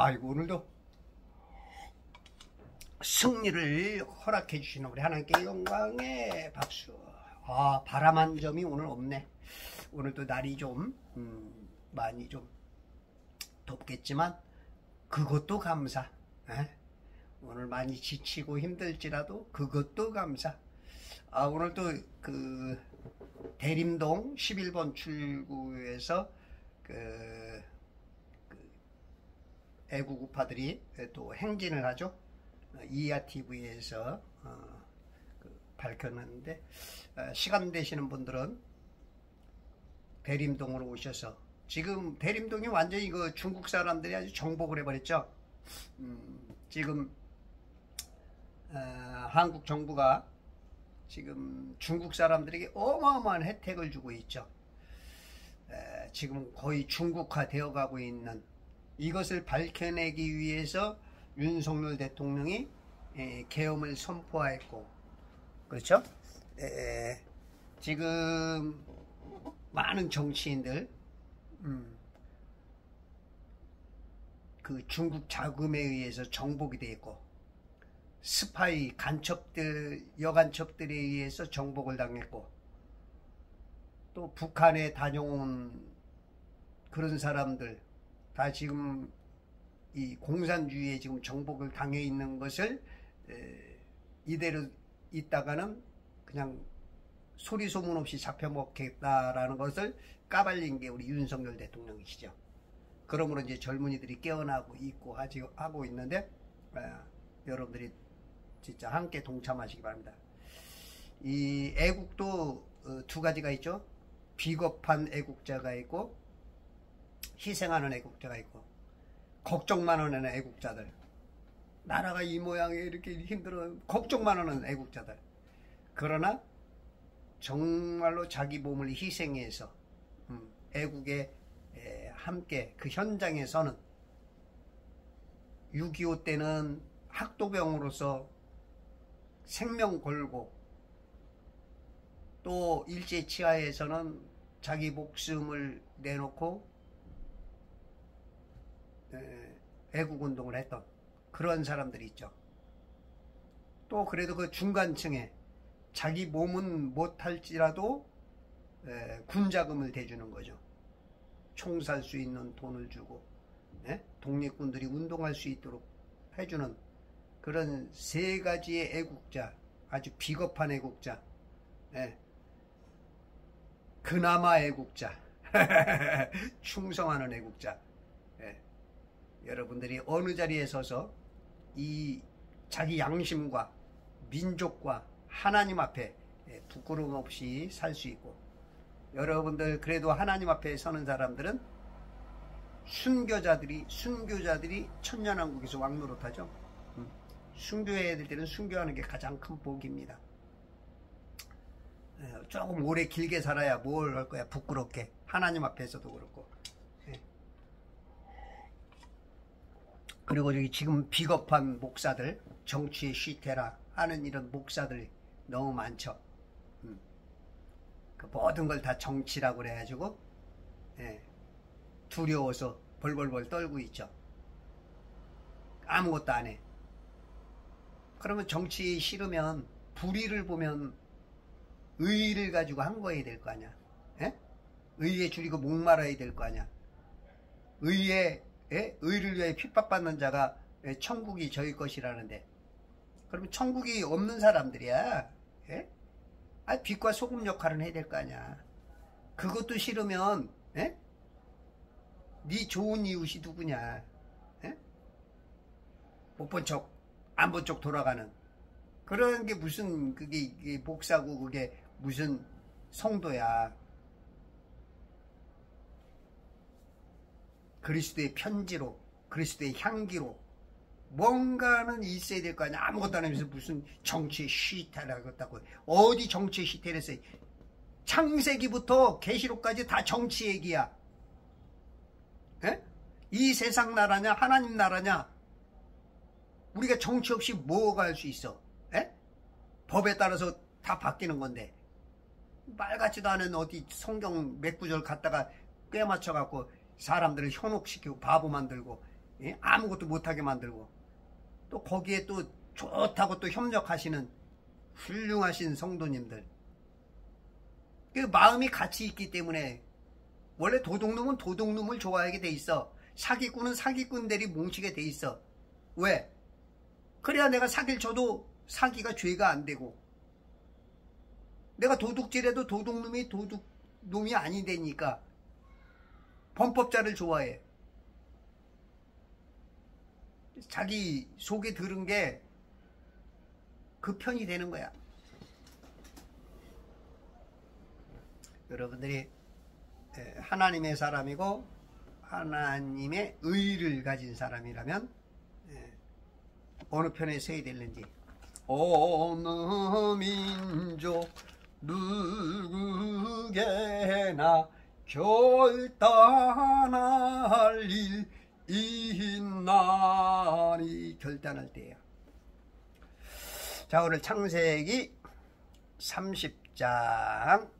아이고, 오늘도 승리를 허락해 주시는 우리 하나님께 영광의 박수. 바람한 점이 오늘 없네. 오늘도 날이 좀 많이 좀 덥겠지만 그것도 감사. 오늘 많이 지치고 힘들지라도 그것도 감사. 오늘도 그 대림동 11번 출구에서 그 애국 우파들이 또 행진을 하죠. 이하TV에서 밝혔는데, 시간 되시는 분들은 대림동으로 오셔서, 지금 대림동이 완전히 그 중국 사람들이 아주 정복을 해버렸죠. 지금 한국 정부가 지금 중국 사람들에게 어마어마한 혜택을 주고 있죠. 지금 거의 중국화 되어 가고 있는 이것을 밝혀내기 위해서 윤석열 대통령이 계엄을 선포하였고, 그렇죠? 지금 많은 정치인들 그 중국 자금에 의해서 정복이 되어 있고, 스파이 간첩들, 여간첩들에 의해서 정복을 당했고, 또 북한에 다녀온 그런 사람들 다 지금 이 공산주의에 지금 정복을 당해 있는 것을 이대로 있다가는 그냥 소리 소문 없이 잡혀먹겠다라는 것을 까발린 게 우리 윤석열 대통령이시죠. 그러므로 이제 젊은이들이 깨어나고 있고 하고 있는데, 여러분들이 진짜 함께 동참하시기 바랍니다. 이 애국도 두 가지가 있죠. 비겁한 애국자가 있고, 희생하는 애국자가 있고, 걱정만 하는 애국자들. 나라가 이 모양에 이렇게 힘들어 걱정만 하는 애국자들. 그러나 정말로 자기 몸을 희생해서 애국에 함께 그 현장에 서는, 6.25 때는 학도병으로서 생명 걸고, 또 일제치하에서는 자기 목숨을 내놓고 애국운동을 했던 그런 사람들이 있죠. 또 그래도 그 중간층에 자기 몸은 못할지라도 군자금을 대주는 거죠. 총 살 수 있는 돈을 주고, 독립군들이 운동할 수 있도록 해주는 그런 세 가지의 애국자, 아주 비겁한 애국자, 그나마 애국자, 충성하는 애국자. 여러분들이 어느 자리에 서서 이 자기 양심과 민족과 하나님 앞에 부끄러움 없이 살 수 있고, 여러분들 그래도 하나님 앞에 서는 사람들은 순교자들이 천년왕국에서 왕노릇하죠. 순교해야 될 때는 순교하는 게 가장 큰 복입니다. 조금 오래 길게 살아야 뭘 할 거야, 부끄럽게. 하나님 앞에서도 그렇고. 그리고 여기 지금 비겁한 목사들, 정치에 쉬태라 하는 이런 목사들이 너무 많죠. 그 모든 걸 다 정치라고 그래가지고 두려워서 벌벌벌 떨고 있죠. 아무것도 안 해. 그러면 정치 싫으면 불의를 보면 의의를 가지고 한 거야 될 거 아니야. 의의에 줄이고 목말아야 될 거 아니야. 의를 위해 핍박받는 자가 천국이 저희 것이라는데, 그러면 천국이 없는 사람들이야. 빛과 소금 역할은 해야 될 거 아니야. 그것도 싫으면 네 좋은 이웃이 누구냐. 못 본 척, 안 본 척 돌아가는 그런 게 무슨 그게 목사고 그게 무슨 성도야. 그리스도의 편지로, 그리스도의 향기로 뭔가는 있어야 될 거 아니야. 아무것도 안 하면서 무슨 정치에 쉬태라고 했다고. 어디 정치에 쉬태를 했어요. 창세기부터 계시록까지 다 정치 얘기야. 이 세상 나라냐 하나님 나라냐. 우리가 정치 없이 뭐가 할 수 있어. 법에 따라서 다 바뀌는 건데, 말 같지도 않은 어디 성경 몇 구절 갖다가 꿰맞춰 갖고 사람들을 현혹시키고 바보 만들고 예? 아무것도 못하게 만들고 또 거기에 또 좋다고 또 협력하시는 훌륭하신 성도님들. 그 마음이 같이 있기 때문에 원래 도둑놈은 도둑놈을 좋아하게 돼 있어. 사기꾼은 사기꾼들이 뭉치게 돼 있어. 왜? 그래야 내가 사기를 쳐도 사기가 죄가 안 되고 내가 도둑질해도 도둑놈이 도둑놈이 아니 되니까 범법자를 좋아해. 자기 속에 들은 게 그 편이 되는 거야. 여러분들이 하나님의 사람이고 하나님의 의를 가진 사람이라면 어느 편에 서야 되는지, 어느 민족 누구게나 결단할 일 있나니. 결단할 때예요. 자, 오늘 창세기 30장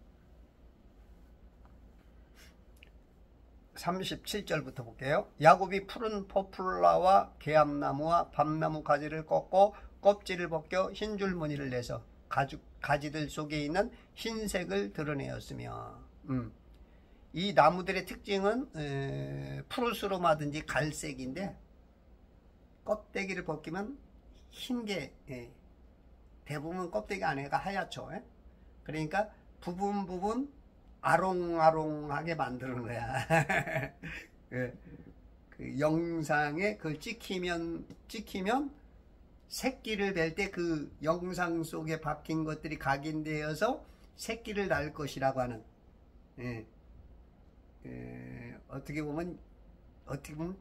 37절부터 볼게요. 야곱이 푸른 포플라와 개암나무와 밤나무 가지를 꺾고 껍질을 벗겨 흰 줄무늬를 내서 가지들 속에 있는 흰색을 드러내었으며, 이 나무들의 특징은 푸르스름하든지 갈색인데 껍데기를 벗기면 흰게, 대부분 껍데기 안에가 하얗죠. 그러니까 부분 아롱아롱하게 만드는 거야. 그 영상에 그걸 찍히면 새끼를 뵐 때 그 영상 속에 박힌 것들이 각인되어서 새끼를 낳을 것이라고 하는, 어떻게 보면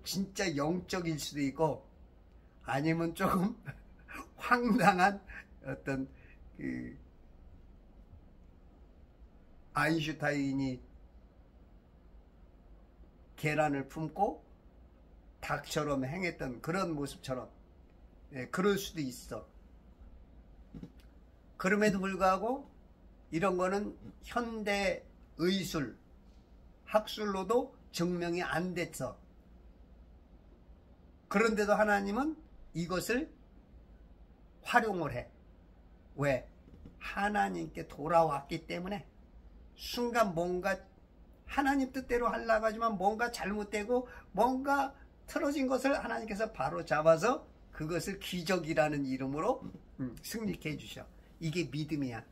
진짜 영적일 수도 있고 아니면 조금 황당한 어떤 그 아인슈타인이 계란을 품고 닭처럼 행했던 그런 모습처럼, 그럴 수도 있어. 그럼에도 불구하고 이런 거는 현대 의술 학술로도 증명이 안 됐어. 그런데도 하나님은 이것을 활용을 해. 왜? 하나님께 돌아왔기 때문에. 순간 뭔가 하나님 뜻대로 하려고 하지만 뭔가 잘못되고 뭔가 틀어진 것을 하나님께서 바로 잡아서 그것을 기적이라는 이름으로 승리케 해주셔. 이게 믿음이야.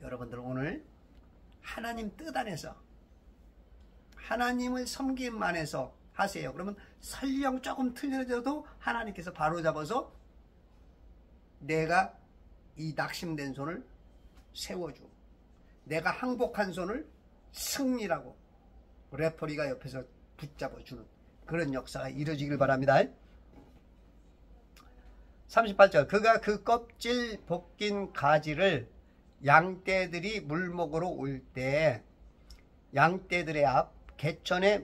여러분들 오늘 하나님 뜻 안에서 하나님을 섬김 안에서 하세요. 그러면 설령 조금 틀려져도 하나님께서 바로 잡아서 내가 이 낙심된 손을 세워주고 내가 항복한 손을 승리라고 레퍼리가 옆에서 붙잡아주는 그런 역사가 이루어지길 바랍니다. 38절 그가 그 껍질 벗긴 가지를 양떼들이 물먹으러 올 때 양떼들의 앞 개천의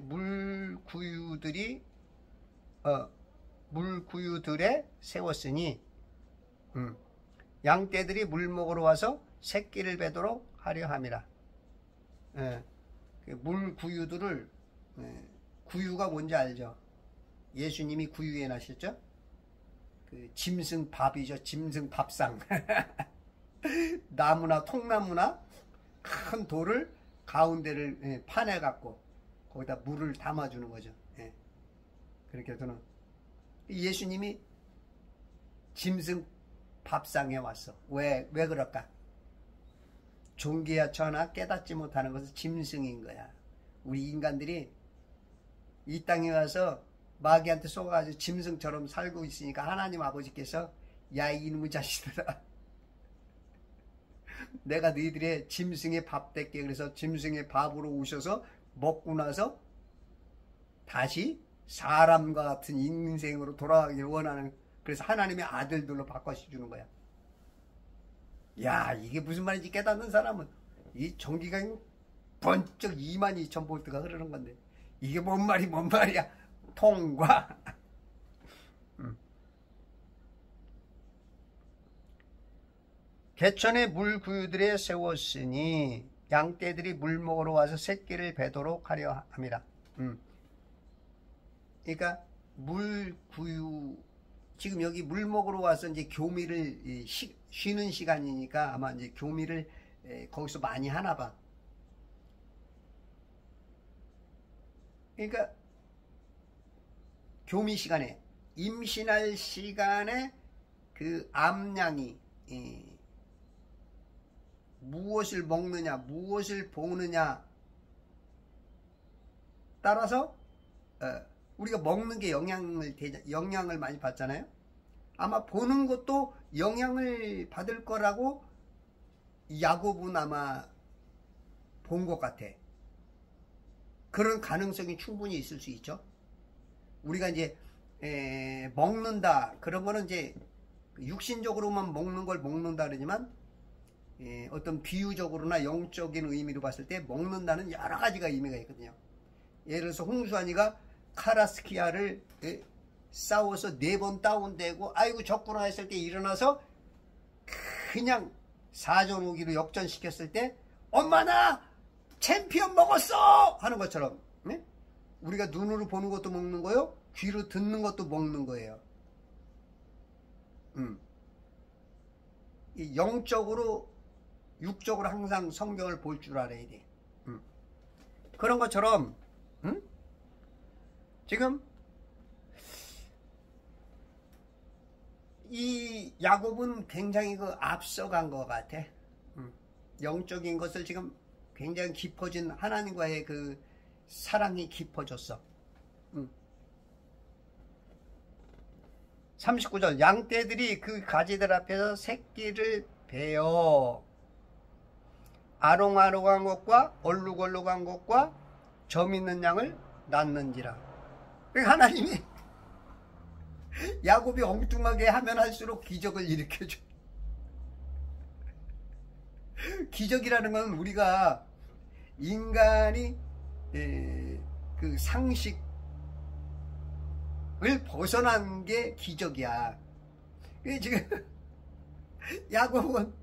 물구유들에 세웠으니 양떼들이 물먹으러 와서 새끼를 베도록 하려 함이라. 물구유들을, 구유가 뭔지 알죠? 예수님이 구유에 나셨죠? 그 짐승밥이죠. 짐승밥상. 나무나 통나무나 큰 돌을 가운데를 파내 갖고 거기다 물을 담아주는 거죠. 그렇게 해서는 예수님이 짐승밥상에 왔어. 왜 그럴까? 종기야 천하 깨닫지 못하는 것은 짐승인 거야. 우리 인간들이 이 땅에 와서 마귀한테 속아가지고 짐승처럼 살고 있으니까 하나님 아버지께서 야 이놈의 자식들아 내가 너희들의 짐승의 밥 될게 그래서 짐승의 밥으로 오셔서 먹고 나서 다시 사람과 같은 인생으로 돌아가기를 원하는, 그래서 하나님의 아들들로 바꿔주는 거야. 야 이게 무슨 말인지 깨닫는 사람은 이 전기가 번쩍 22,000볼트가 흐르는 건데 이게 뭔 말이야. 통과. 개천의 물구유들에 세웠으니 양떼들이 물 먹으러 와서 새끼를 베도록 하려 함이라. 그러니까 물구유, 지금 여기 물 먹으러 와서 이제 교미를 쉬는 시간이니까 아마 이제 교미를 거기서 많이 하나 봐. 그러니까 교미 시간에, 임신할 시간에 그 암양이 무엇을 먹느냐, 무엇을 보느냐 따라서 우리가 먹는 게 영향을 많이 받잖아요. 아마 보는 것도 영향을 받을 거라고 야곱은 아마 본 것 같아. 그런 가능성이 충분히 있을 수 있죠. 우리가 이제 먹는다 그런 거는 이제 육신적으로만 먹는 걸 먹는다 그러지만 어떤 비유적으로나 영적인 의미로 봤을 때 먹는다는 여러 가지가 의미가 있거든요. 예를 들어서 홍수환이가 카라스키아를 싸워서 4번 다운되고 아이고 졌구나 했을 때 일어나서 그냥 4전 5기로 역전시켰을 때 엄마 나 챔피언 먹었어 하는 것처럼, 네? 우리가 눈으로 보는 것도 먹는 거요, 귀로 듣는 것도 먹는 거예요. 이 영적으로 육적으로 항상 성경을 볼 줄 알아야 돼. 그런 것처럼 지금 이 야곱은 굉장히 그 앞서간 것 같아. 영적인 것을 지금 굉장히 깊어진 하나님과의 그 사랑이 깊어졌어. 39절 양떼들이 그 가지들 앞에서 새끼를 베어 아롱아롱한 것과 얼룩얼룩한 것과 점 있는 양을 낳는지라. 그러니까 하나님이 야곱이 엉뚱하게 하면 할수록 기적을 일으켜줘. 기적이라는 건 우리가 인간이 그 상식을 벗어난 게 기적이야. 지금 야곱은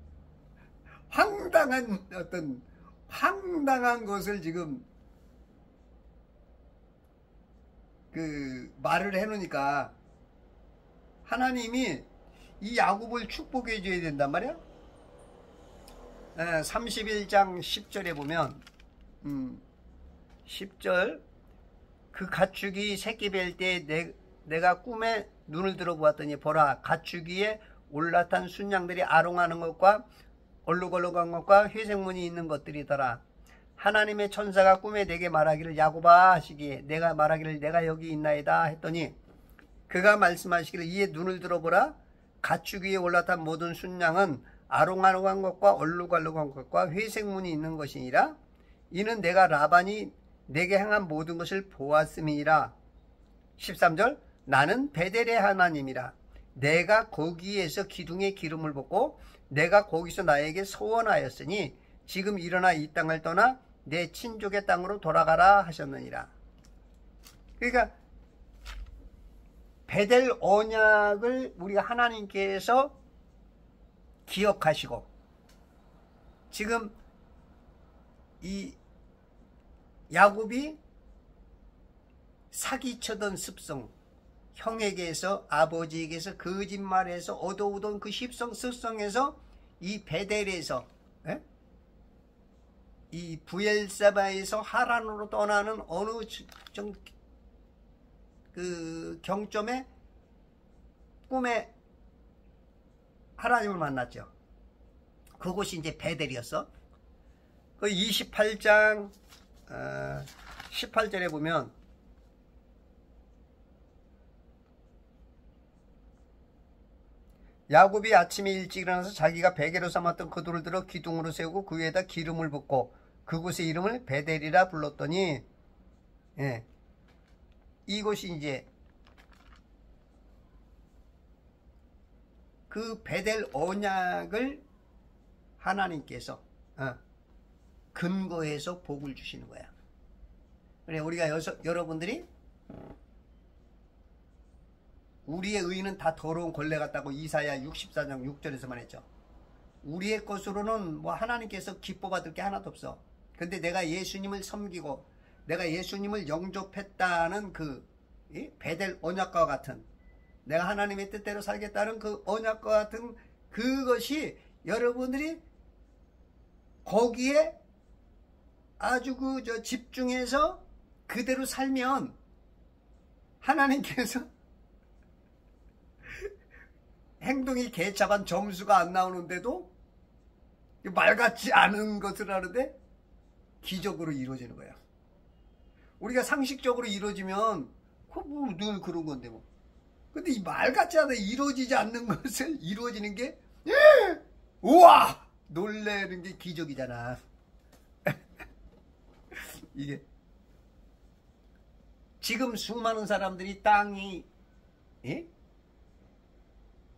황당한 것을 지금 그 말을 해놓으니까 하나님이 이 야곱을 축복해 줘야 된단 말이야. 31장 10절에 보면 10절 그 가축이 새끼 뵐 때 내가 꿈에 눈을 들어보았더니 보라 가축 위에 올라탄 순양들이 아롱하는 것과 얼룩얼룩한 것과 회색무늬 있는 것들이더라. 하나님의 천사가 꿈에 내게 말하기를 야곱아 하시기에 내가 말하기를 내가 여기 있나이다 했더니 그가 말씀하시기를 이에 눈을 들어보라 가축 위에 올라탄 모든 순양은 아롱아롱한 것과 얼룩얼룩한 것과 회색무늬 있는 것이니라. 이는 내가 라반이 내게 행한 모든 것을 보았음이니라. 13절 나는 베델의 하나님이라. 내가 거기에서 기둥에 기름을 붓고 내가 거기서 나에게 소원하였으니 지금 일어나 이 땅을 떠나 내 친족의 땅으로 돌아가라 하셨느니라. 그러니까 베델 언약을 우리가 하나님께서 기억하시고 지금 이 야곱이 사기쳐던 습성, 형에게서 아버지에게서 거짓말해서 얻어오던 그 습성에서 이 베델에서 이 부엘세바에서 하란으로 떠나는 어느 그 경점에 꿈에 하나님을 만났죠. 그곳이 이제 베델이었어. 그 28장 18절에 보면 야곱이 아침에 일찍 일어나서 자기가 베개로 삼았던 그 돌을 들어 기둥으로 세우고 그 위에다 기름을 붓고 그곳의 이름을 베델이라 불렀더니 이곳이 이제 그 베델 언약을 하나님께서 근거해서 복을 주시는 거야. 그래 우리가 여러분들이 우리의 의는 다 더러운 걸레 같다고 이사야 64장 6절에서만 했죠. 우리의 것으로는 뭐 하나님께서 기뻐 받을 게 하나도 없어. 근데 내가 예수님을 섬기고 내가 예수님을 영접했다는 그 베델 언약과 같은, 내가 하나님의 뜻대로 살겠다는 그 언약과 같은 그것이 여러분들이 거기에 아주 집중해서 그대로 살면 하나님께서 행동이 개차반 점수가 안 나오는데도 말 같지 않은 것을 하는데 기적으로 이루어지는 거야. 우리가 상식적으로 이루어지면 뭐 늘 그런 건데 뭐. 근데 이 말 같지 않아 이루어지지 않는 것을 이루어지는 게 우와 놀래는 게 기적이잖아. 이게 지금 수많은 사람들이 땅이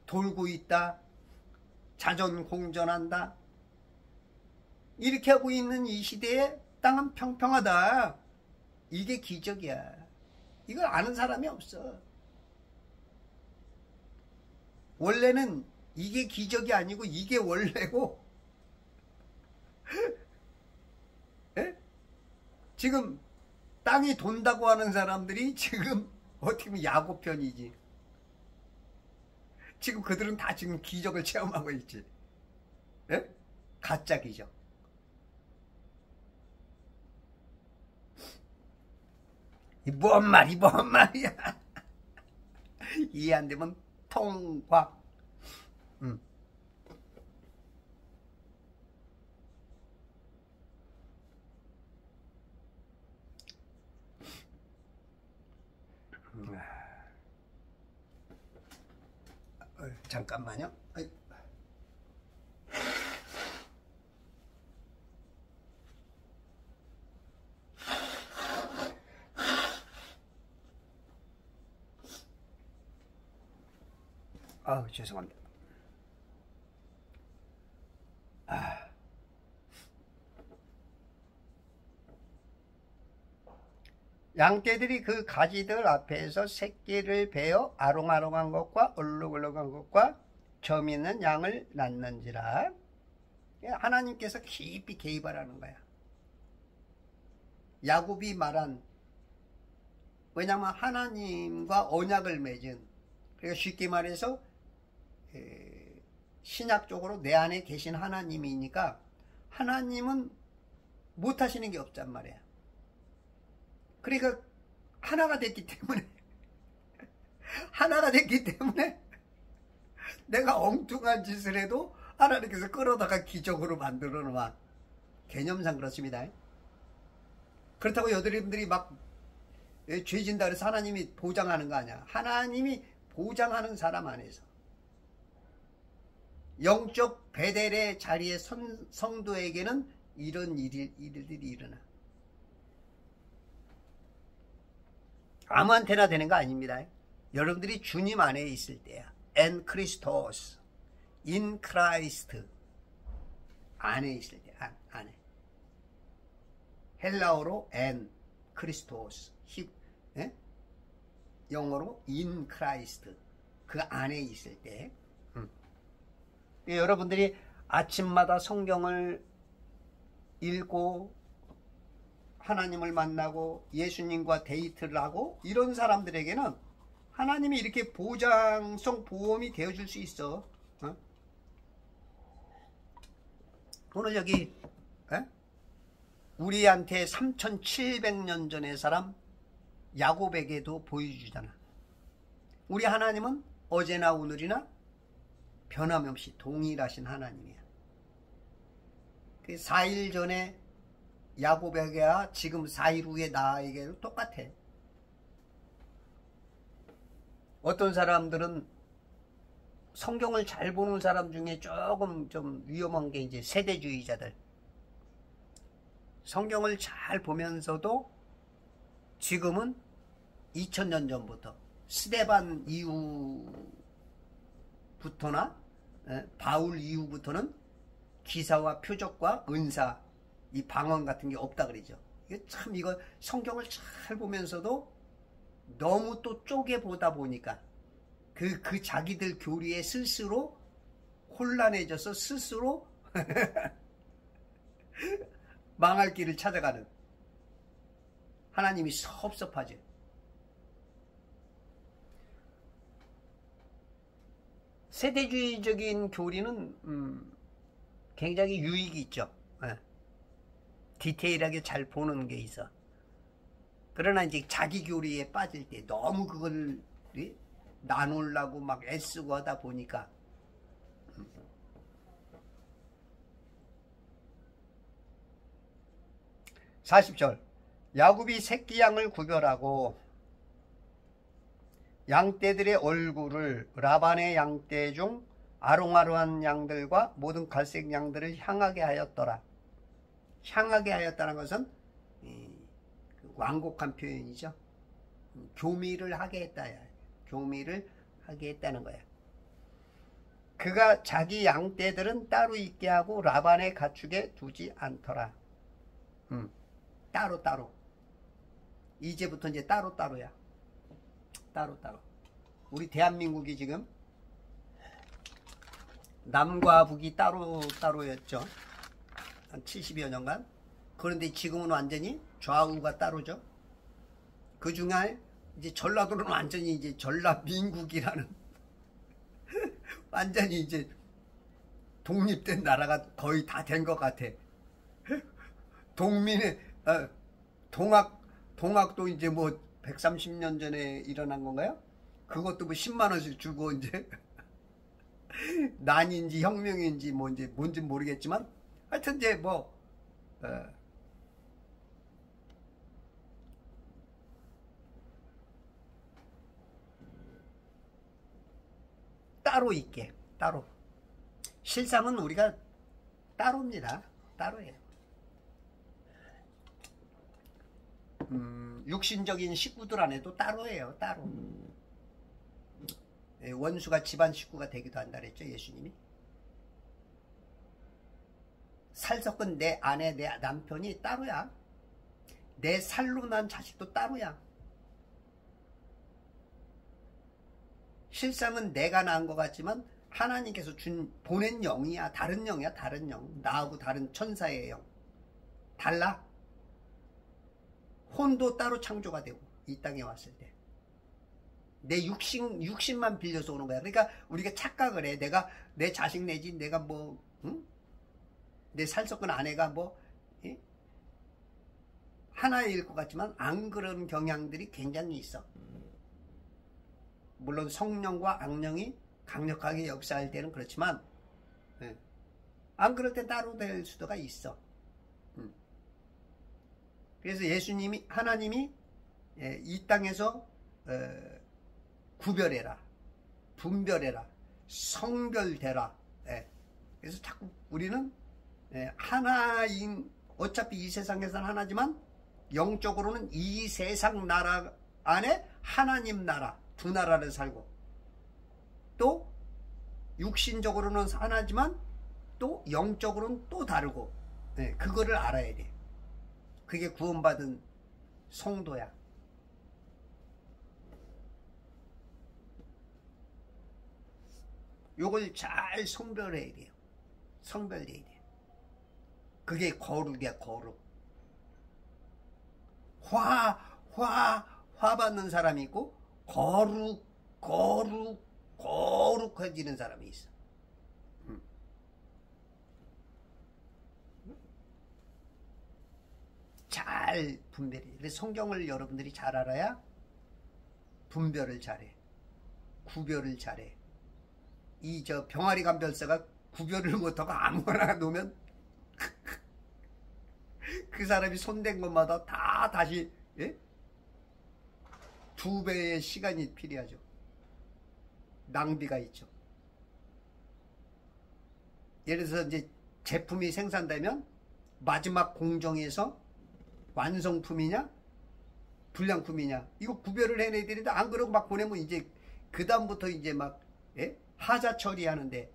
돌고 있다, 자전공전한다, 이렇게 하고 있는 이 시대에 땅은 평평하다. 이게 기적이야. 이걸 아는 사람이 없어. 원래는 이게 기적이 아니고 이게 원래고 지금 땅이 돈다고 하는 사람들이 지금 어떻게 보면 야곱 편이지. 지금 그들은 다 지금 기적을 체험하고 있지. 가짜 기적. 이 뭔 말이야. 이해 안 되면 통과. 잠깐만요. 죄송합니다. 양떼들이 그 가지들 앞에서 새끼를 베어 아롱아롱한 것과 얼룩얼룩한 것과 점 있는 양을 낳는지라. 하나님께서 깊이 개입하라는 거야. 야곱이 말한, 왜냐하면 하나님과 언약을 맺은, 그러니까 쉽게 말해서 신약적으로 내 안에 계신 하나님이니까 하나님은 못하시는 게 없단 말이야. 그러니까 하나가 됐기 때문에 내가 엉뚱한 짓을 해도 하나님께서 끌어다가 기적으로 만들어 놓아. 개념상 그렇습니다. 그렇다고 여러분들이 막 죄 진다 그래서 하나님이 보장하는 거 아니야. 하나님이 보장하는 사람 안에서 영적 베델의 자리에 성도에게는 이런 일들이 일어나. 아무한테나 되는 거 아닙니다. 여러분들이 주님 안에 있을 때야. 엔 크리스토스, 인 크라이스트 안에 있을 때, 안에. 헬라어로 엔 크리스토스, 영어로 인 크라이스트, 그 안에 있을 때. 여러분들이 아침마다 성경을 읽고 하나님을 만나고 예수님과 데이트를 하고 이런 사람들에게는 하나님이 이렇게 보장성 보험이 되어줄 수 있어. 오늘 여기 우리한테 3700년 전의 사람 야곱에게도 보여주잖아. 우리 하나님은 어제나 오늘이나 변함없이 동일하신 하나님이야. 그 4일 전에 야곱에게와 지금 4일 후에 나에게도 똑같아. 어떤 사람들은 성경을 잘 보는 사람 중에 조금 좀 위험한 게 이제 세대주의자들. 성경을 잘 보면서도 지금은 2000년 전부터 스데반 이후부터나 바울 이후부터는 기사와 표적과 은사, 이 방언 같은 게 없다 그러죠. 이거 성경을 잘 보면서도 너무 또 쪼개 보다 보니까 그 자기들 교리에 스스로 혼란해져서 스스로 망할 길을 찾아가는, 하나님이 섭섭하죠. 세대주의적인 교리는 굉장히 유익이 있죠. 예. 디테일하게 잘 보는 게 있어. 그러나 이제 자기 교리에 빠질 때 너무 그걸 나누려고 막 애쓰고 하다 보니까 40절 야곱이 새끼 양을 구별하고 양떼들의 얼굴을 라반의 양떼 중 아롱아롱한 양들과 모든 갈색 양들을 향하게 하였더라. 향하게 하였다는 것은 완곡한 표현이죠. 교미를 하게 했다. 교미를 하게 했다는 거야. 그가 자기 양떼들은 따로 있게 하고 라반의 가축에 두지 않더라. 따로. 이제부터 이제 따로야. 따로. 우리 대한민국이 지금 남과 북이 따로였죠. 한 70여 년간. 그런데 지금은 완전히 좌우가 따로죠. 그 중에 이제 전라도는 완전히 이제 전라민국이라는 완전히 이제 독립된 나라가 거의 다 된 것 같아. 동학도 이제 뭐 130년 전에 일어난 건가요? 그것도 뭐 10만 원씩 주고 이제 난인지 혁명인지 뭔지 모르겠지만 하여튼 이제 뭐 따로 있게 따로. 실상은 우리가 따로입니다. 따로예요. 육신적인 식구들 안에도 따로예요. 따로. 원수가 집안 식구가 되기도 한다 그랬죠. 예수님이. 살섞은 내 아내 내 남편이 따로야. 내 살로 난 자식도 따로야. 실상은 내가 낳은 것 같지만 하나님께서 보낸 영이야. 다른 영이야. 다른 영. 나하고 다른 천사의 영. 달라. 혼도 따로 창조가 되고 이 땅에 왔을 때 내 육신만 빌려서 오는 거야. 그러니까 우리가 착각을 해. 내가 내 자식 내지 내가 뭐 내 살섞은 아내가 뭐 하나일 것 같지만 안 그런 경향들이 굉장히 있어. 물론 성령과 악령이 강력하게 역사할 때는 그렇지만 안 그럴 때 따로 될 수도가 있어. 그래서 하나님이 이 땅에서 구별해라, 분별해라, 성별되라. 그래서 자꾸 우리는 하나인, 어차피 이 세상에서는 하나지만 영적으로는 이 세상 나라 안에 하나님 나라, 두 나라를 살고, 또 육신적으로는 하나지만 또 영적으로는 또 다르고, 그거를 알아야 돼. 그게 구원받은 성도야. 요걸 잘 성별해야 돼요. 성별해야 돼. 그게 거룩이야, 거룩. 화 받는 사람이 있고, 거룩해지는 사람이 있어. 잘 분별해. 그래서 성경을 여러분들이 잘 알아야 분별을 잘해. 구별을 잘해. 병아리 감별사가 구별을 못하고 아무거나 놓으면 그 사람이 손댄 것마다 다 다시 2배의 시간이 필요하죠. 낭비가 있죠. 예를 들어서 이제 제품이 생산되면 마지막 공정에서 완성품이냐 불량품이냐 이거 구별을 해내야 되는데 안 그러고 막 보내면 이제 그 다음부터 이제 막 하자 처리하는데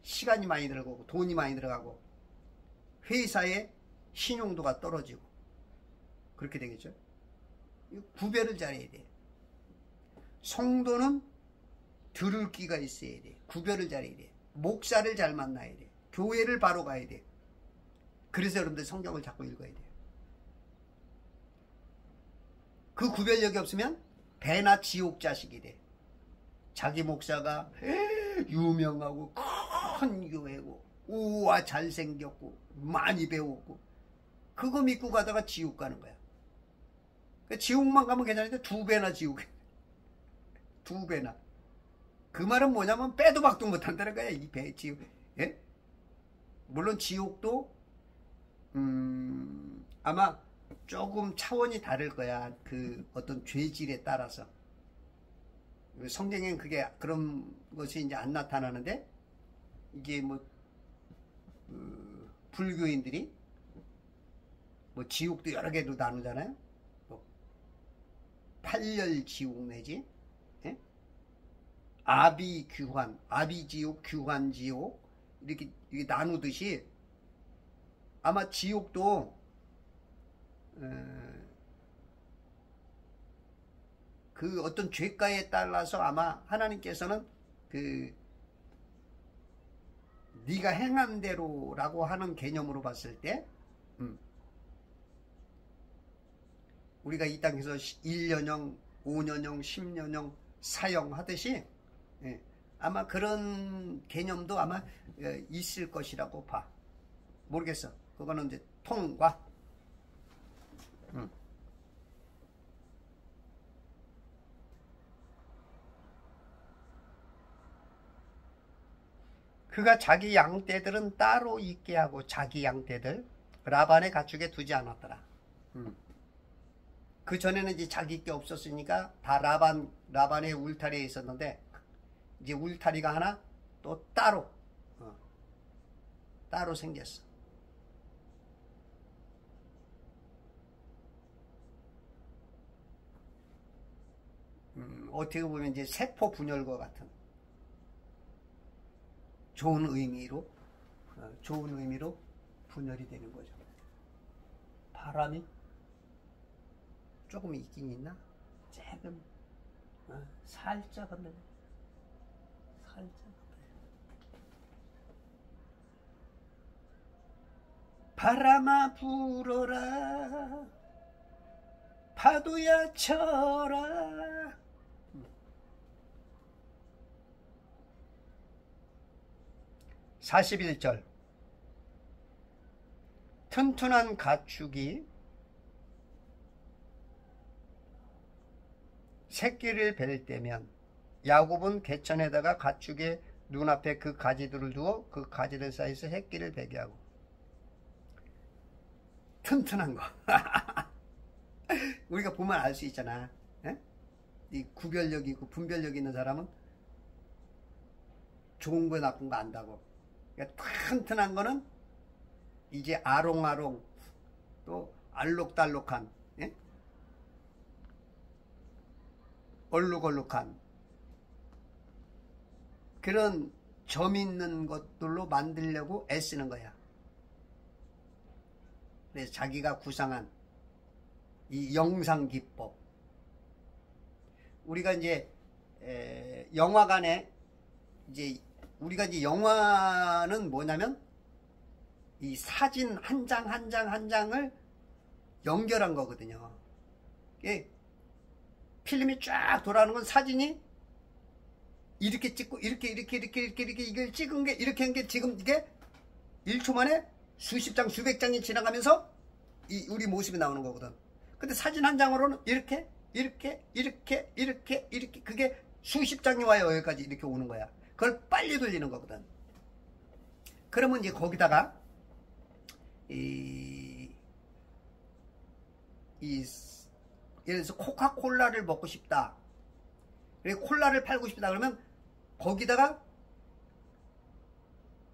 시간이 많이 들어가고 돈이 많이 들어가고 회사의 신용도가 떨어지고 그렇게 되겠죠. 구별을 잘해야 돼. 성도는 들을 귀가 있어야 돼. 구별을 잘해야 돼. 목사를 잘 만나야 돼. 교회를 바로 가야 돼. 그래서 여러분들 성경을 자꾸 읽어야 돼. 그 구별력이 없으면 배나 지옥 자식이 돼. 자기 목사가 유명하고 큰 교회고 우와 잘생겼고 많이 배웠고 그거 믿고 가다가 지옥 가는 거야. 지옥만 가면 괜찮은데 2배나 지옥. 2배나. 그 말은 뭐냐면 빼도 박도 못한다는 거야. 이 배 지옥. 예? 물론 지옥도 아마 조금 차원이 다를 거야. 그 어떤 죄질에 따라서. 성경엔 그게 그런 것이 이제 안 나타나는데 이게 뭐 불교인들이 뭐 지옥도 여러 개로 나누잖아요. 뭐 8열 지옥 내지 예? 아비규환, 아비지옥, 규환지옥 이렇게 나누듯이 아마 지옥도 그 어떤 죄가에 따라서 아마 하나님께서는 그 네가 행한 대로라고 하는 개념으로 봤을 때 우리가 이 땅에서 1년형, 5년형, 10년형 사형하듯이 아마 그런 개념도 아마 있을 것이라고 봐. 모르겠어. 그거는 이제 통과. 그가 자기 양떼들은 따로 있게 하고 자기 양떼들 라반의 가축에 두지 않았더라. 그 전에는 이제 자기 게 없었으니까 다 라반의 울타리에 있었는데 이제 울타리가 하나 또 따로 생겼어. 어떻게 보면 이제 세포 분열과 같은 좋은 의미로 분열이 되는 거죠. 바람이 조금 있긴 있나? 조금 살짝 한데 살짝. 바람아 불어라 파도야 쳐라. 41절 튼튼한 가축이 새끼를 뵐 때면 야곱은 개천에다가 가축의 눈앞에 그 가지들을 두어 그 가지들 사이에서 새끼를 베게 하고. 튼튼한 거 우리가 보면 알 수 있잖아. 에? 이 구별력이 있고 분별력이 있는 사람은 좋은 거 나쁜 거 안다고. 그러니까 튼튼한 거는 이제 아롱아롱 또 알록달록한 예? 얼룩얼룩한 그런 점 있는 것들로 만들려고 애쓰는 거야. 그래서 자기가 구상한 이 영상기법, 우리가 이제 영화관에 이제 우리가 이제 영화는 뭐냐면 이 사진 한 장 한 장 한 장을 연결한 거거든요. 필름이 쫙 돌아가는 건 사진이 이렇게 찍고 이렇게 이걸 찍은 게 이렇게 한 게 지금 이게 1초 만에 수십 장 수백 장이 지나가면서 우리 모습이 나오는 거거든. 근데 사진 한 장으로는 이렇게 그게 수십 장이 와요. 여기까지 이렇게 오는 거야. 그걸 빨리 돌리는 거거든. 그러면 이제 거기다가 예를 들어서 코카콜라를 먹고 싶다. 그리고 콜라를 팔고 싶다 그러면 거기다가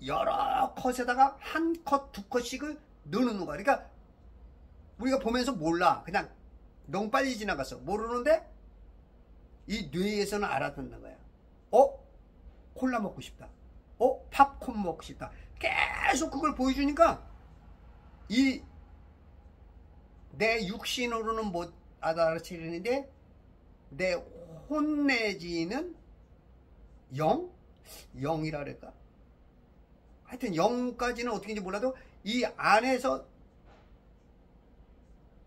여러 컷에다가 한 컷, 두 컷씩을 넣는 거야. 그러니까 우리가 보면서 몰라. 그냥 너무 빨리 지나갔어. 모르는데 이 뇌에서는 알아듣는 거야. 콜라 먹고 싶다. 팝콘 먹고 싶다. 계속 그걸 보여주니까 내 육신으로는 못 알아채리는데 내 혼내지는 영이라 그럴까? 하여튼 영까지는 어떻게인지 몰라도 이 안에서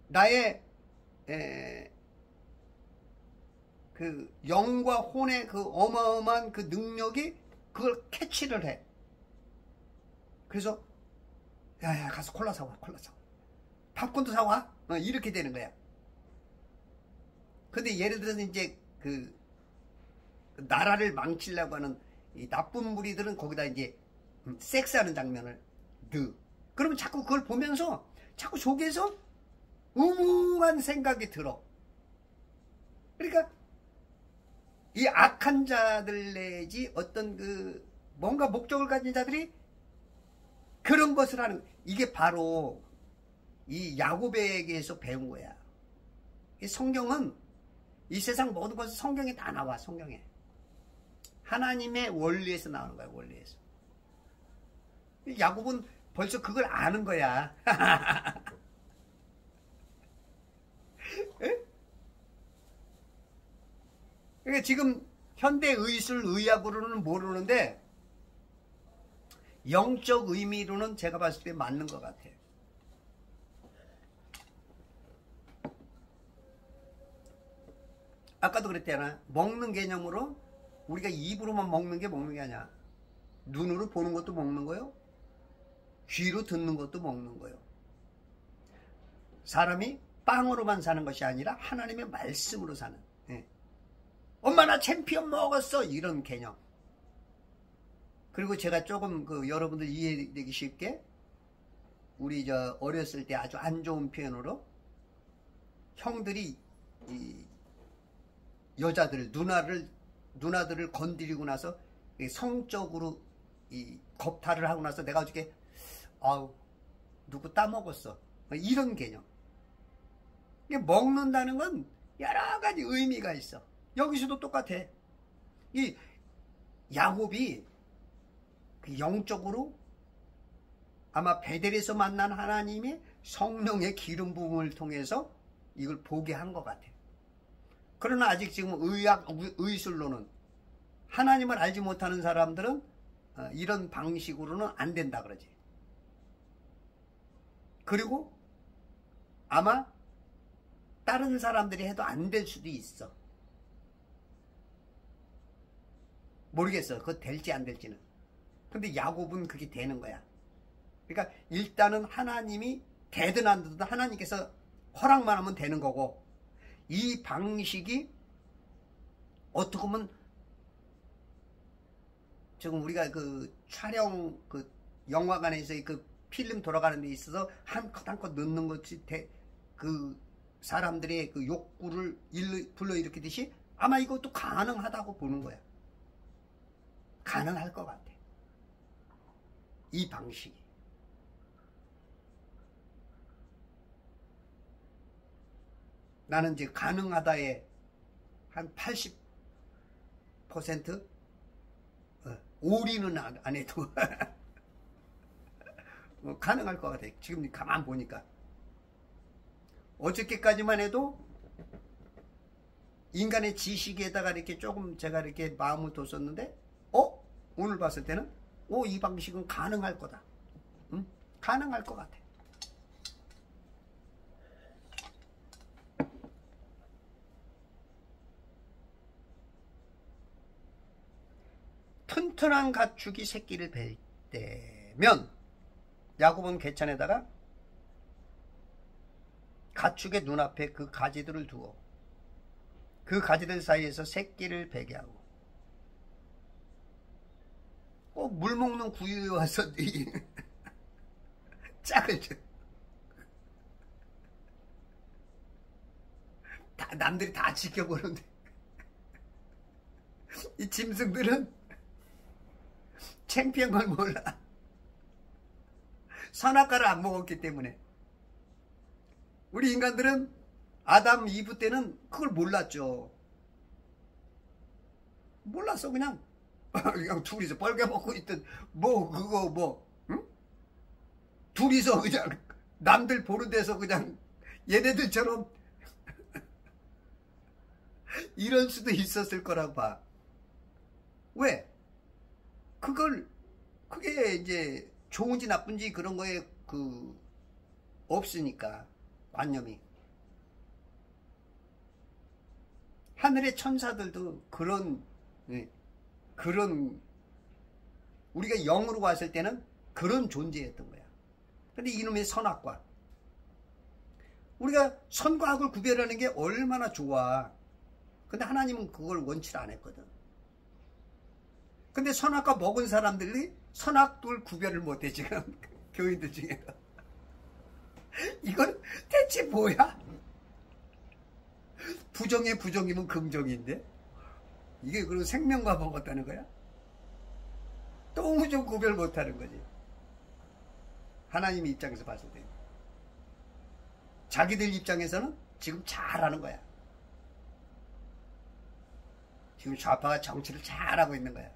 나의 그 영과 혼의 그 어마어마한 그 능력이 그걸 캐치를 해. 그래서 야야 가서 콜라 사와, 콜라 사와, 팝콘도 사와. 이렇게 되는 거야. 근데 예를 들어서 이제 그 나라를 망치려고 하는 이 나쁜 무리들은 거기다 이제 섹스하는 장면을 그러면 자꾸 그걸 보면서 자꾸 속에서 우무한 생각이 들어. 그러니까 이 악한 자들 내지 어떤 그 뭔가 목적을 가진 자들이 그런 것을 하는, 이게 바로 이 야곱에게서 배운 거야. 이 성경은 이 세상 모든 것은 성경에 다 나와. 성경에 하나님의 원리에서 나오는 거야. 원리에서. 야곱은 벌써 그걸 아는 거야. 그러니까 지금 현대 의술 의학으로는 모르는데 영적 의미로는 제가 봤을 때 맞는 것 같아요. 아까도 그랬잖아. 먹는 개념으로 우리가 입으로만 먹는 게 아니야. 눈으로 보는 것도 먹는 거요. 귀로 듣는 것도 먹는 거요. 사람이 빵으로만 사는 것이 아니라 하나님의 말씀으로 사는. 예. 엄마 나 챔피언 먹었어, 이런 개념. 그리고 제가 조금 여러분들 이해되기 쉽게 우리 어렸을 때 아주 안 좋은 표현으로 형들이 이 여자들 누나들을 건드리고 나서 성적으로 이 겁탈을 하고 나서 내가 어저께 누구 따먹었어, 이런 개념. 먹는다는 건 여러 가지 의미가 있어. 여기서도 똑같아. 이 야곱이 영적으로 아마 베델에서 만난 하나님의 성령의 기름 부음을 통해서 이걸 보게 한 것 같아. 그러나 아직 지금 의술로는 하나님을 알지 못하는 사람들은 이런 방식으로는 안 된다 그러지. 그리고 아마 다른 사람들이 해도 안 될 수도 있어. 모르겠어. 그거 될지 안 될지는. 근데 야곱은 그게 되는 거야. 그러니까 일단은 하나님이 되든 안 되든 하나님께서 허락만 하면 되는 거고, 이 방식이 어떻게 보면 지금 우리가 그 촬영 영화관에서 그 필름 돌아가는 데 있어서 한 컷 한 컷 넣는 것이 그 사람들의 그 욕구를 불러일으키듯이 아마 이것도 가능하다고 보는 거야. 가능할 것 같아. 이 방식이. 나는 이제 가능하다에 한 80% 올인은 안 해도 가능할 것 같아. 지금 가만 보니까. 어저께까지만 해도 인간의 지식에다가 이렇게 조금 제가 이렇게 마음을 뒀었는데, 오늘 봤을 때는, 이 방식은 가능할 거다. 응? 가능할 것 같아. 튼튼한 가축이 새끼를 뵐 때면 야곱은 개천에다가 가축의 눈앞에 그 가지들을 두어 그 가지들 사이에서 새끼를 베게 하고, 꼭 물 먹는 구유에 와서 짝을 줘. 남들이 다 지켜보는데 이 짐승들은 창피한 걸 몰라. 선악과를 안 먹었기 때문에. 우리 인간들은 아담 이브 때는 그걸 몰랐죠. 몰랐어. 그냥 둘이서 벌게 먹고 있던 응? 둘이서 그냥 남들 보는 데서 그냥 얘네들처럼 이럴 수도 있었을 거라고 봐. 왜? 그게 이제 좋은지 나쁜지 그런 거에 없으니까, 관념이. 하늘의 천사들도 그런 우리가 영으로 봤을 때는 그런 존재였던 거야. 근데 이놈의 선악과, 우리가 선과 악을 구별하는 게 얼마나 좋아. 근데 하나님은 그걸 원치 안 했거든. 근데 선악과 먹은 사람들이 선악을 구별을 못해 지금 교인들 중에. 이건 대체 뭐야? 부정의 부정이면 긍정인데 이게 그리고 생명과 먹었다는 거야? 도무지 구별 못하는 거지. 하나님 입장에서 봤을 때 자기들 입장에서는 지금 잘하는 거야. 지금 좌파가 정치를 잘하고 있는 거야.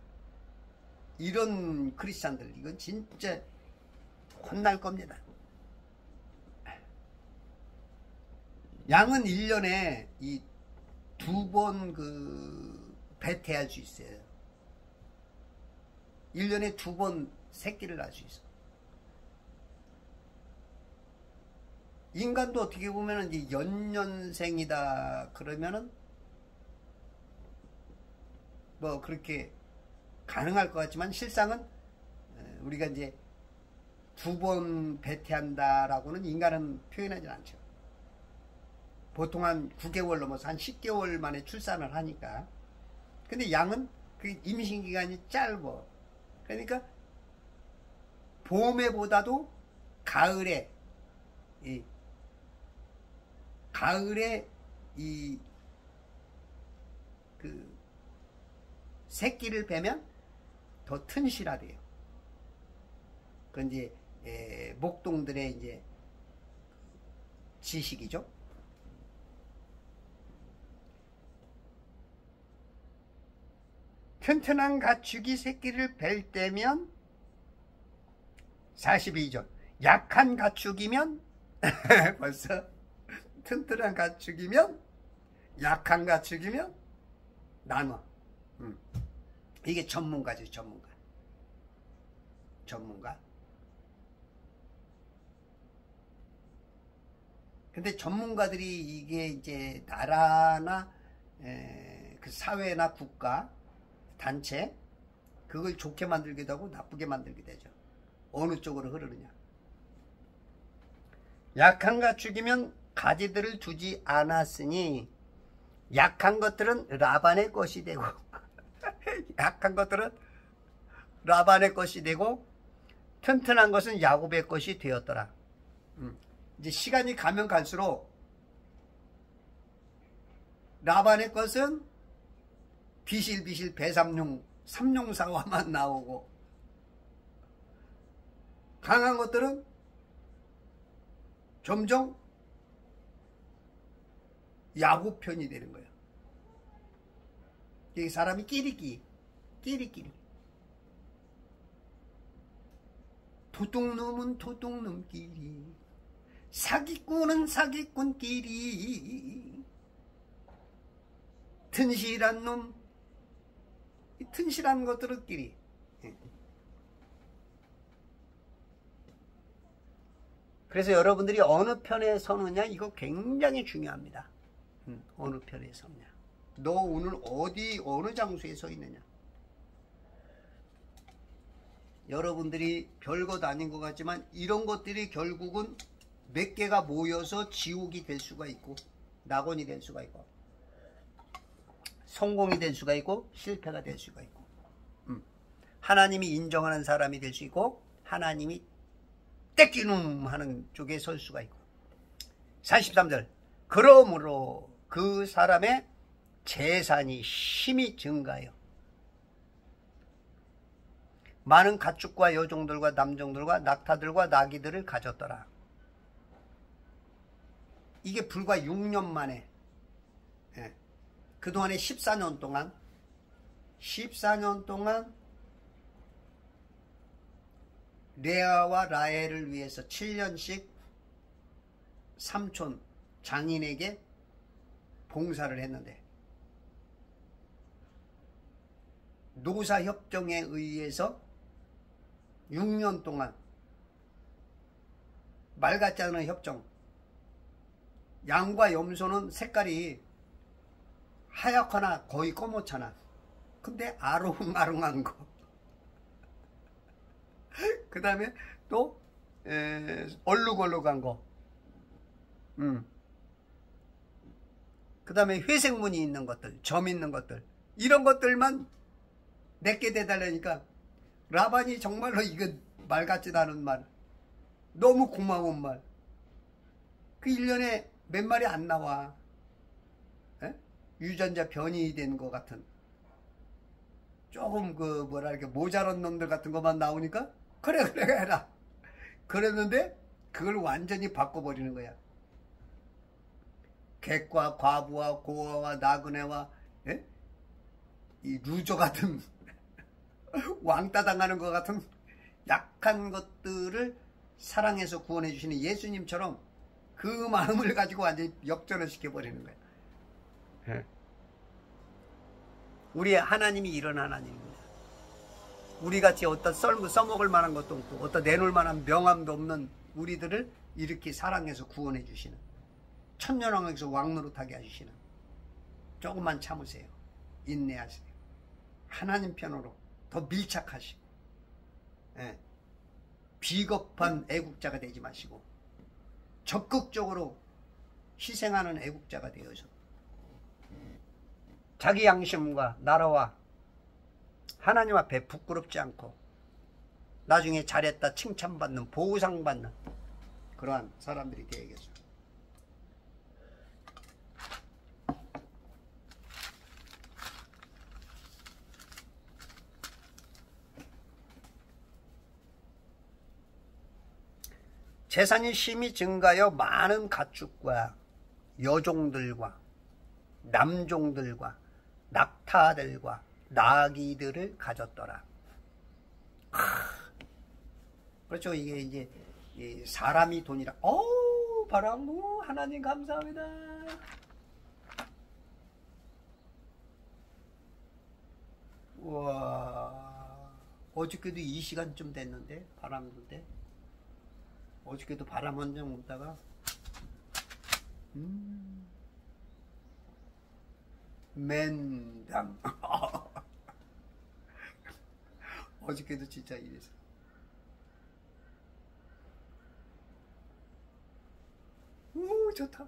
이런 크리스찬들, 이건 진짜 혼날 겁니다. 양은 1년에 이 2번 배태할 수 있어요. 1년에 2번 새끼를 낳을 수 있어. 인간도 어떻게 보면은 이제 연년생이다 그러면은 뭐 그렇게 가능할 것 같지만 실상은 우리가 이제 2번 배태한다라고는 인간은 표현하지 않죠. 보통 한 9개월 넘어서 한 10개월 만에 출산을 하니까. 근데 양은 그 임신기간이 짧어. 그러니까 봄에보다도 가을에 새끼를 빼면 더 튼실하대요. 그건 이제 목동들의 이제 지식이죠. 튼튼한 가축이 새끼를 뵐 때면 42절. 약한 가축이면 벌써 튼튼한 가축이면 약한 가축이면 나눠. 이게 전문가죠, 전문가. 근데 전문가들이 이게 이제 나라나 그 사회나 국가 단체 그걸 좋게 만들기도 하고 나쁘게 만들기도 하죠. 어느 쪽으로 흐르느냐. 약한 가축이면 가지들을 두지 않았으니 약한 것들은 라반의 것이 되고 약한 것들은 라반의 것이 되고 튼튼한 것은 야곱의 것이 되었더라. 이제 시간이 가면 갈수록 라반의 것은 비실비실 삼룡사와만 나오고 강한 것들은 점점 야곱 편이 되는 거예요. 이 사람이 끼리끼리 도둑놈은 도둑놈끼리 사기꾼은 사기꾼끼리 튼실한 놈 튼실한 것들끼리. 그래서 여러분들이 어느 편에 서느냐 이거 굉장히 중요합니다. 어느 편에 서느냐. 너 오늘 어느 장소에 서 있느냐. 여러분들이 별것 아닌 것 같지만 이런 것들이 결국은 몇 개가 모여서 지옥이 될 수가 있고 낙원이 될 수가 있고 성공이 될 수가 있고 실패가 될 수가 있고 하나님이 인정하는 사람이 될 수 있고 하나님이 떼끼놈 하는 쪽에 설 수가 있고. 43절. 그러므로 그 사람의 재산이 힘이 증가하여 많은 가축과 여종들과 남종들과 낙타들과 나귀들을 가졌더라. 이게 불과 6년 만에 그동안에 14년 동안 레아와 라헬을 위해서 7년씩 삼촌 장인에게 봉사를 했는데 노사협정에 의해서 6년 동안 말 같지 않은 협정, 양과 염소는 색깔이 하얗거나 거의 검었잖아. 근데 아롱아롱한 거 그 다음에 또 얼룩얼룩한 거. 그 다음에 회색무늬 있는 것들, 점 있는 것들, 이런 것들만 내게 대달라니까 라반이 정말로 이거 말 같지도 않은 말, 너무 고마운 말. 그 1년에 몇 마리 안 나와. 에? 유전자 변이 된 것 같은, 조금 그 뭐랄까 모자란 놈들 같은 것만 나오니까 그래 해라 그랬는데, 그걸 완전히 바꿔버리는 거야. 객과 과부와 고아와 나그네와 이 루저 같은 왕따 당하는 것 같은 약한 것들을 사랑해서 구원해 주시는 예수님처럼 그 마음을 가지고 완전히 역전을 시켜버리는 거야. 우리 하나님이 이런 하나님입니다. 우리같이 어떤 써먹을 만한 것도 없고 어떤 내놓을 만한 명함도 없는 우리들을 이렇게 사랑해서 구원해 주시는, 천년왕국에서 왕노릇하게 해주시는. 조금만 참으세요. 인내하세요. 하나님 편으로 더 밀착하시고, 비겁한 애국자가 되지 마시고 적극적으로 희생하는 애국자가 되어서 자기 양심과 나라와 하나님 앞에 부끄럽지 않고 나중에 잘했다 칭찬받는, 보상받는 그러한 사람들이 되어야겠어요. 재산이 심히 증가하여 많은 가축과 여종들과 남종들과 낙타들과 나귀들을 가졌더라. 그렇죠. 이게 이제 사람이 돈이라. 바람부 하나님 감사합니다. 우와, 어저께도 이 시간쯤 됐는데 바람 불 때. 어저께도 바람 한 장 불다가 맨담 어저께도 진짜 이래서 좋다.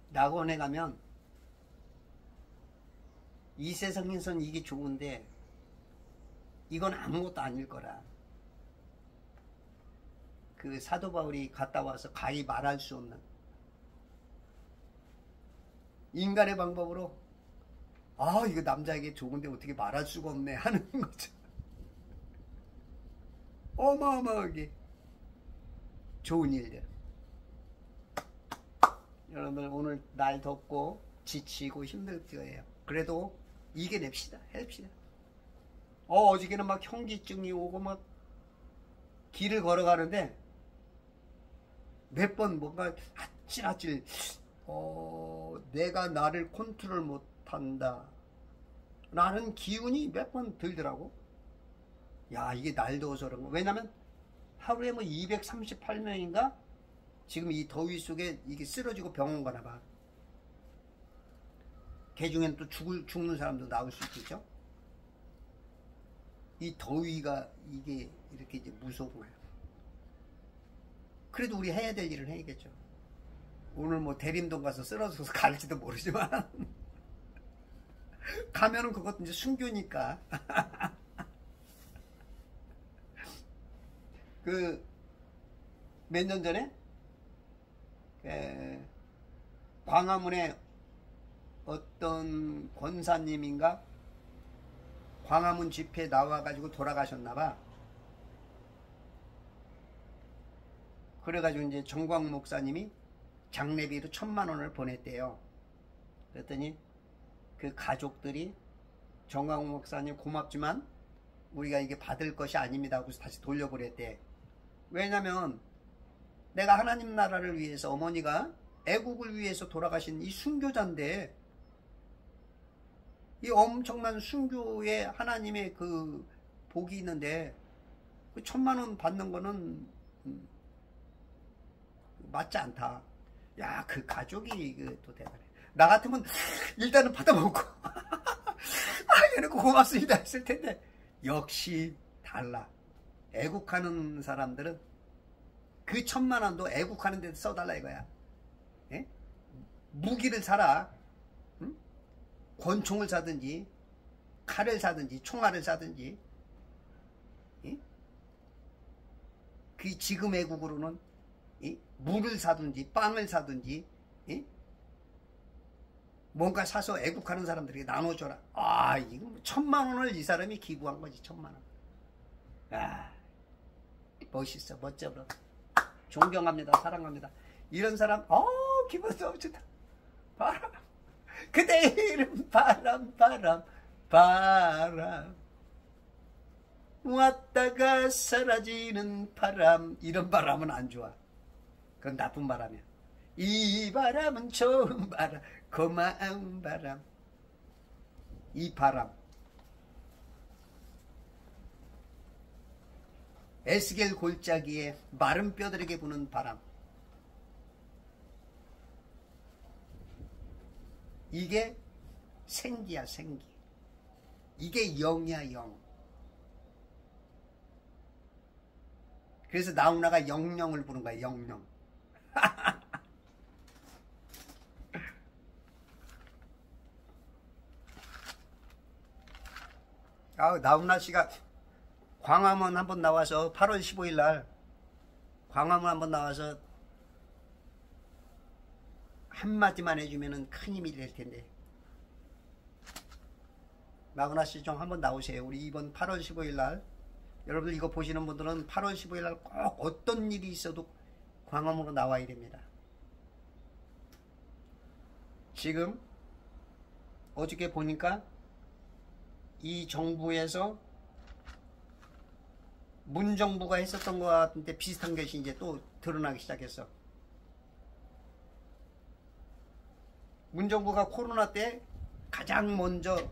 낙원에 가면 이 세상에선 이게 좋은데 이건 아무것도 아닐 거라. 그 사도 바울이 갔다 와서 가히 말할 수 없는, 인간의 방법으로 이거 남자에게 좋은데 어떻게 말할 수가 없네 하는 거죠. 어마어마하게 좋은 일들. 여러분들 오늘 날 덥고 지치고 힘들 거예요. 그래도 이겨냅시다. 해냅시다. 어저께는 막 현기증이 오고 막 길을 걸어가는데 몇 번 뭔가 아찔아찔, 내가 나를 컨트롤 못한다 라는 기운이 몇 번 들더라고. 야, 이게 날 더워서 그런 거. 왜냐면 하루에 뭐 238명인가 지금 이 더위 속에 이게 쓰러지고 병원 가나 봐. 개 중에는 또 죽는 사람도 나올 수 있겠죠. 이 더위가 이게 이렇게 이제 무서운 거예요. 그래도 우리 해야 될 일은 해야겠죠. 오늘 뭐 대림동 가서 쓰러져서 갈지도 모르지만 가면은 그것도 이제 순교니까. 그 몇 년 전에 광화문에 어떤 권사님인가 광화문 집회에 나와가지고 돌아가셨나봐. 그래가지고 이제 정광 목사님이 장례비로 1,000만 원을 보냈대요. 그랬더니 그 가족들이 정광 목사님 고맙지만 우리가 이게 받을 것이 아닙니다 하고 다시 돌려보냈대. 왜냐면 내가 하나님 나라를 위해서, 어머니가 애국을 위해서 돌아가신 이 순교자인데, 이 엄청난 순교에 하나님의 그 복이 있는데 그 1,000만 원 받는 거는 맞지 않다. 야, 그 가족이 또 대단해. 나 같으면 일단은 받아먹고 얘는 고맙습니다 했을 텐데 역시 달라. 애국하는 사람들은 그 1,000만 원도 애국하는 데 써달라 이거야. 예? 무기를 사라. 응? 권총을 사든지 칼을 사든지 총알을 사든지. 예? 그 지금 애국으로는 물을 사든지 빵을 사든지 뭔가 사서 애국하는 사람들에게 나눠줘라. 아, 이거 1,000만 원을 이 사람이 기부한 거지. 1,000만 원. 아, 멋있어. 멋져. 존경합니다. 사랑합니다. 이런 사람 기분 너무 좋다. 바람, 그대 이름 바람, 바람, 바람, 왔다가 사라지는 바람. 이런 바람은 안 좋아. 그건 나쁜 바람이야. 이 바람은 좋은 바람, 고마운 바람. 이 바람, 에스겔 골짜기에 마른 뼈들에게 부는 바람. 이게 생기야, 생기. 이게 영이야, 영. 그래서 나훈아가 영영을 부른 거야, 영영. 나훈아 씨가 광화문 한번 나와서 8월 15일 날 광화문 한번 나와서 한마디만 해주면은 큰 힘이 될 텐데. 나훈아 씨 좀 한번 나오세요. 우리 이번 8월 15일 날 여러분들 이거 보시는 분들은 8월 15일 날 꼭 어떤 일이 있어도 광화문으로 나와야 됩니다. 지금 어저께 보니까 이 정부에서 문정부가 했었던 것 같은데 비슷한 것이 이제 또 드러나기 시작했어. 문정부가 코로나 때 가장 먼저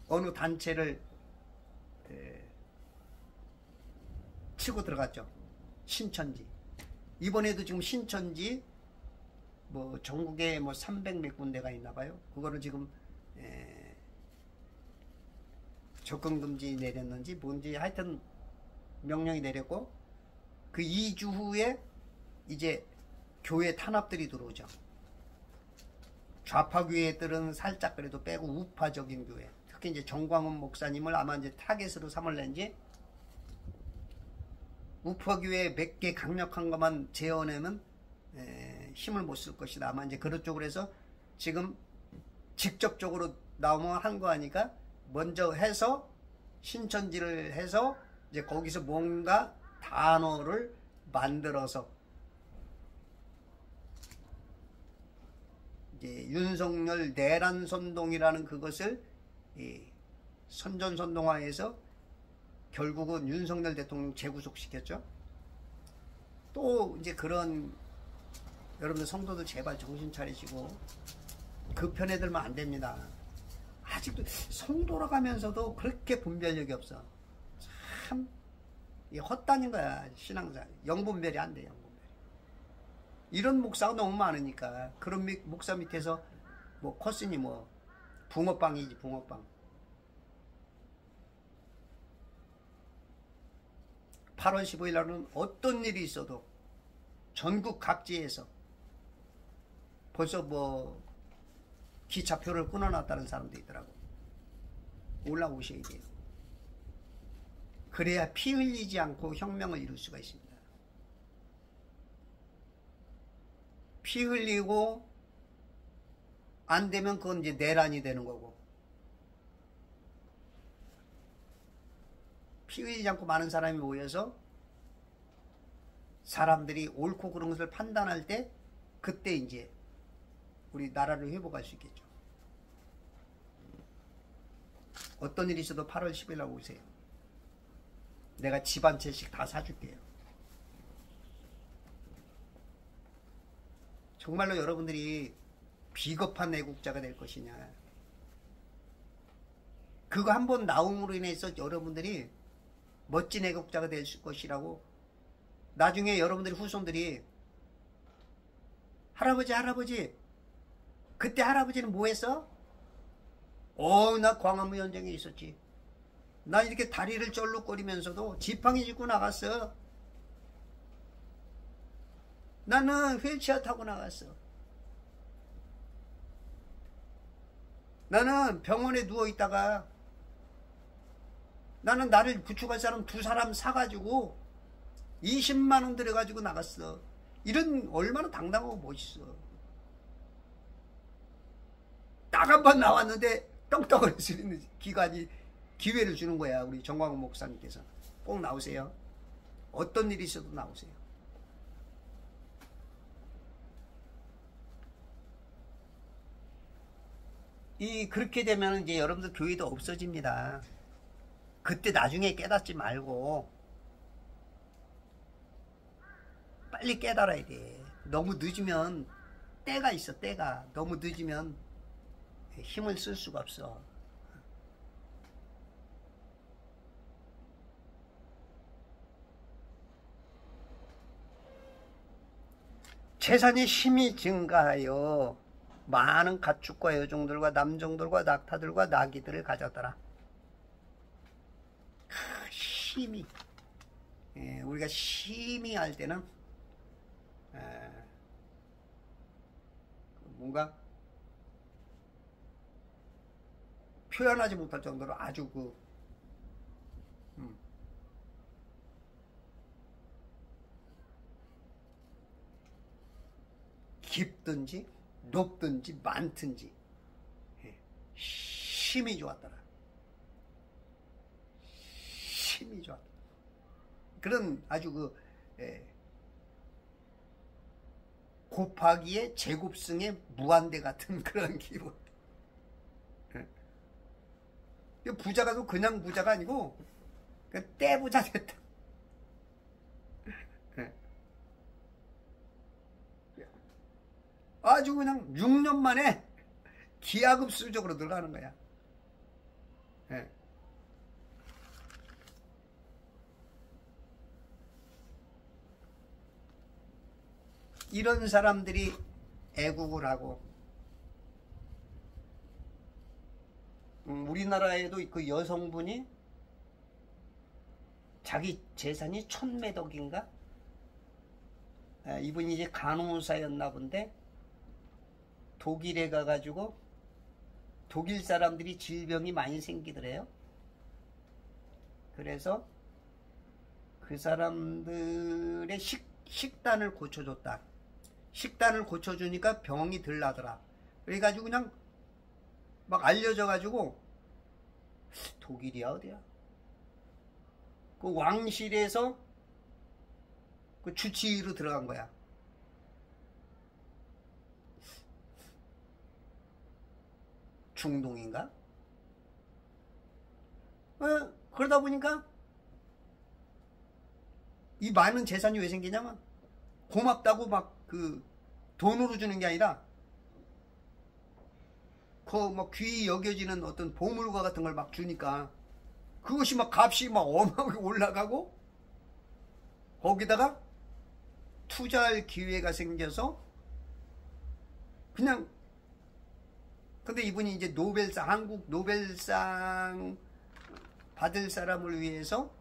어느 단체를 치고 들어갔죠. 신천지. 이번에도 지금 신천지 뭐 전국에 뭐 300몇 군데가 있나 봐요. 그거를 지금 접근금지 내렸는지 뭔지 하여튼 명령이 내렸고, 그 2주 후에 이제 교회 탄압들이 들어오죠. 좌파 교회들은 살짝 그래도 빼고 우파적인 교회, 특히 이제 정광훈 목사님을 아마 이제 타겟으로 삼을는지 우파 교회 몇 개 강력한 것만 제어내면 힘을 못 쓸 것이다. 아마 이제 그런 쪽으로 해서 지금 직접적으로 나오면 한 거 아니까 먼저 해서 신천지를 해서 이제 거기서 뭔가 단어를 만들어서 이제 윤석열 내란선동이라는 그것을 선전선동화해서 결국은 윤석열 대통령 재구속시켰죠. 또 이제 그런, 여러분들 성도들 제발 정신 차리시고 그 편에 들면 안 됩니다. 아직도 성도로 가면서도 그렇게 분별력이 없어. 참 헛다닌 거야. 신앙사 영분별이 안 돼. 영분별. 이런 목사가 너무 많으니까 그런 목사 밑에서 뭐 코스니 뭐 붕어빵이지, 붕어빵. 8월 15일 날은 어떤 일이 있어도 전국 각지에서 벌써 뭐 기차표를 끊어놨다는 사람도 있더라고. 올라오셔야 돼요. 그래야 피 흘리지 않고 혁명을 이룰 수가 있습니다. 피 흘리고 안 되면 그건 이제 내란이 되는 거고, 피 흘리지 않고 많은 사람이 모여서 사람들이 옳고 그른 것을 판단할 때 그때 이제 우리 나라를 회복할 수 있겠죠. 어떤 일이 있어도 8월 10일 날 오세요. 내가 집 한 채씩 다 사줄게요. 정말로 여러분들이 비겁한 애국자가 될 것이냐. 그거 한번 나옴으로 인해서 여러분들이 멋진 애국자가 될 것이라고 나중에 여러분들이 후손들이 할아버지, 할아버지. 그때 할아버지는 뭐 했어? 나 광화문 현장에 있었지. 나 이렇게 다리를 쩔룩거리면서도 지팡이 짚고 나갔어. 나는 휠체어 타고 나갔어. 나는 병원에 누워있다가 나는 나를 구출할 사람 2사람 사가지고 20만원 들여가지고 나갔어. 이런 얼마나 당당하고 멋있어. 딱 한 번 나왔는데 떵떵거릴 수 있는 기회를 주는 거야. 우리 정광훈 목사님께서. 꼭 나오세요. 어떤 일이 있어도 나오세요. 그렇게 되면 이제 여러분들 교회도 없어집니다. 그때 나중에 깨닫지 말고 빨리 깨달아야 돼. 너무 늦으면 때가 있어. 때가 너무 늦으면 힘을 쓸 수가 없어. 재산이 힘이 증가하여 많은 가축과 여종들과 남종들과 낙타들과 나귀들을 가졌더라. 힘이, 우리가 힘이 할 때는 뭔가 표현하지 못할 정도로 아주 깊든지 높든지 많든지 힘이 좋았더라. 힘이 좋았다. 그런 아주 곱하기의 제곱승의 무한대 같은 그런 기분. 부자가 그냥 부자가 아니고 떼부자 됐다. 아주 그냥 6년 만에 기하급수적으로 들어가는 거야. 이런 사람들이 애국을 하고, 우리나라에도 그 여성분이 자기 재산이 1000매덕인가? 이분이 이제 간호사였나 본데 독일에 가가지고 독일 사람들이 질병이 많이 생기더래요. 그래서 그 사람들의 식단을 고쳐줬다. 식단을 고쳐주니까 병이 덜 나더라. 그래가지고 그냥 막 알려져가지고 독일이야 어디야? 그 왕실에서 그 주치의로 들어간 거야. 중동인가? 그러다 보니까 이 많은 재산이 왜 생기냐면 고맙다고 막 돈으로 주는 게 아니라 막 귀히 여겨지는 어떤 보물과 같은 걸 막 주니까 그것이 막 값이 막 어마어마하게 올라가고 거기다가 투자할 기회가 생겨서 그냥 근데 이분이 이제 노벨상 한국 노벨상 받을 사람을 위해서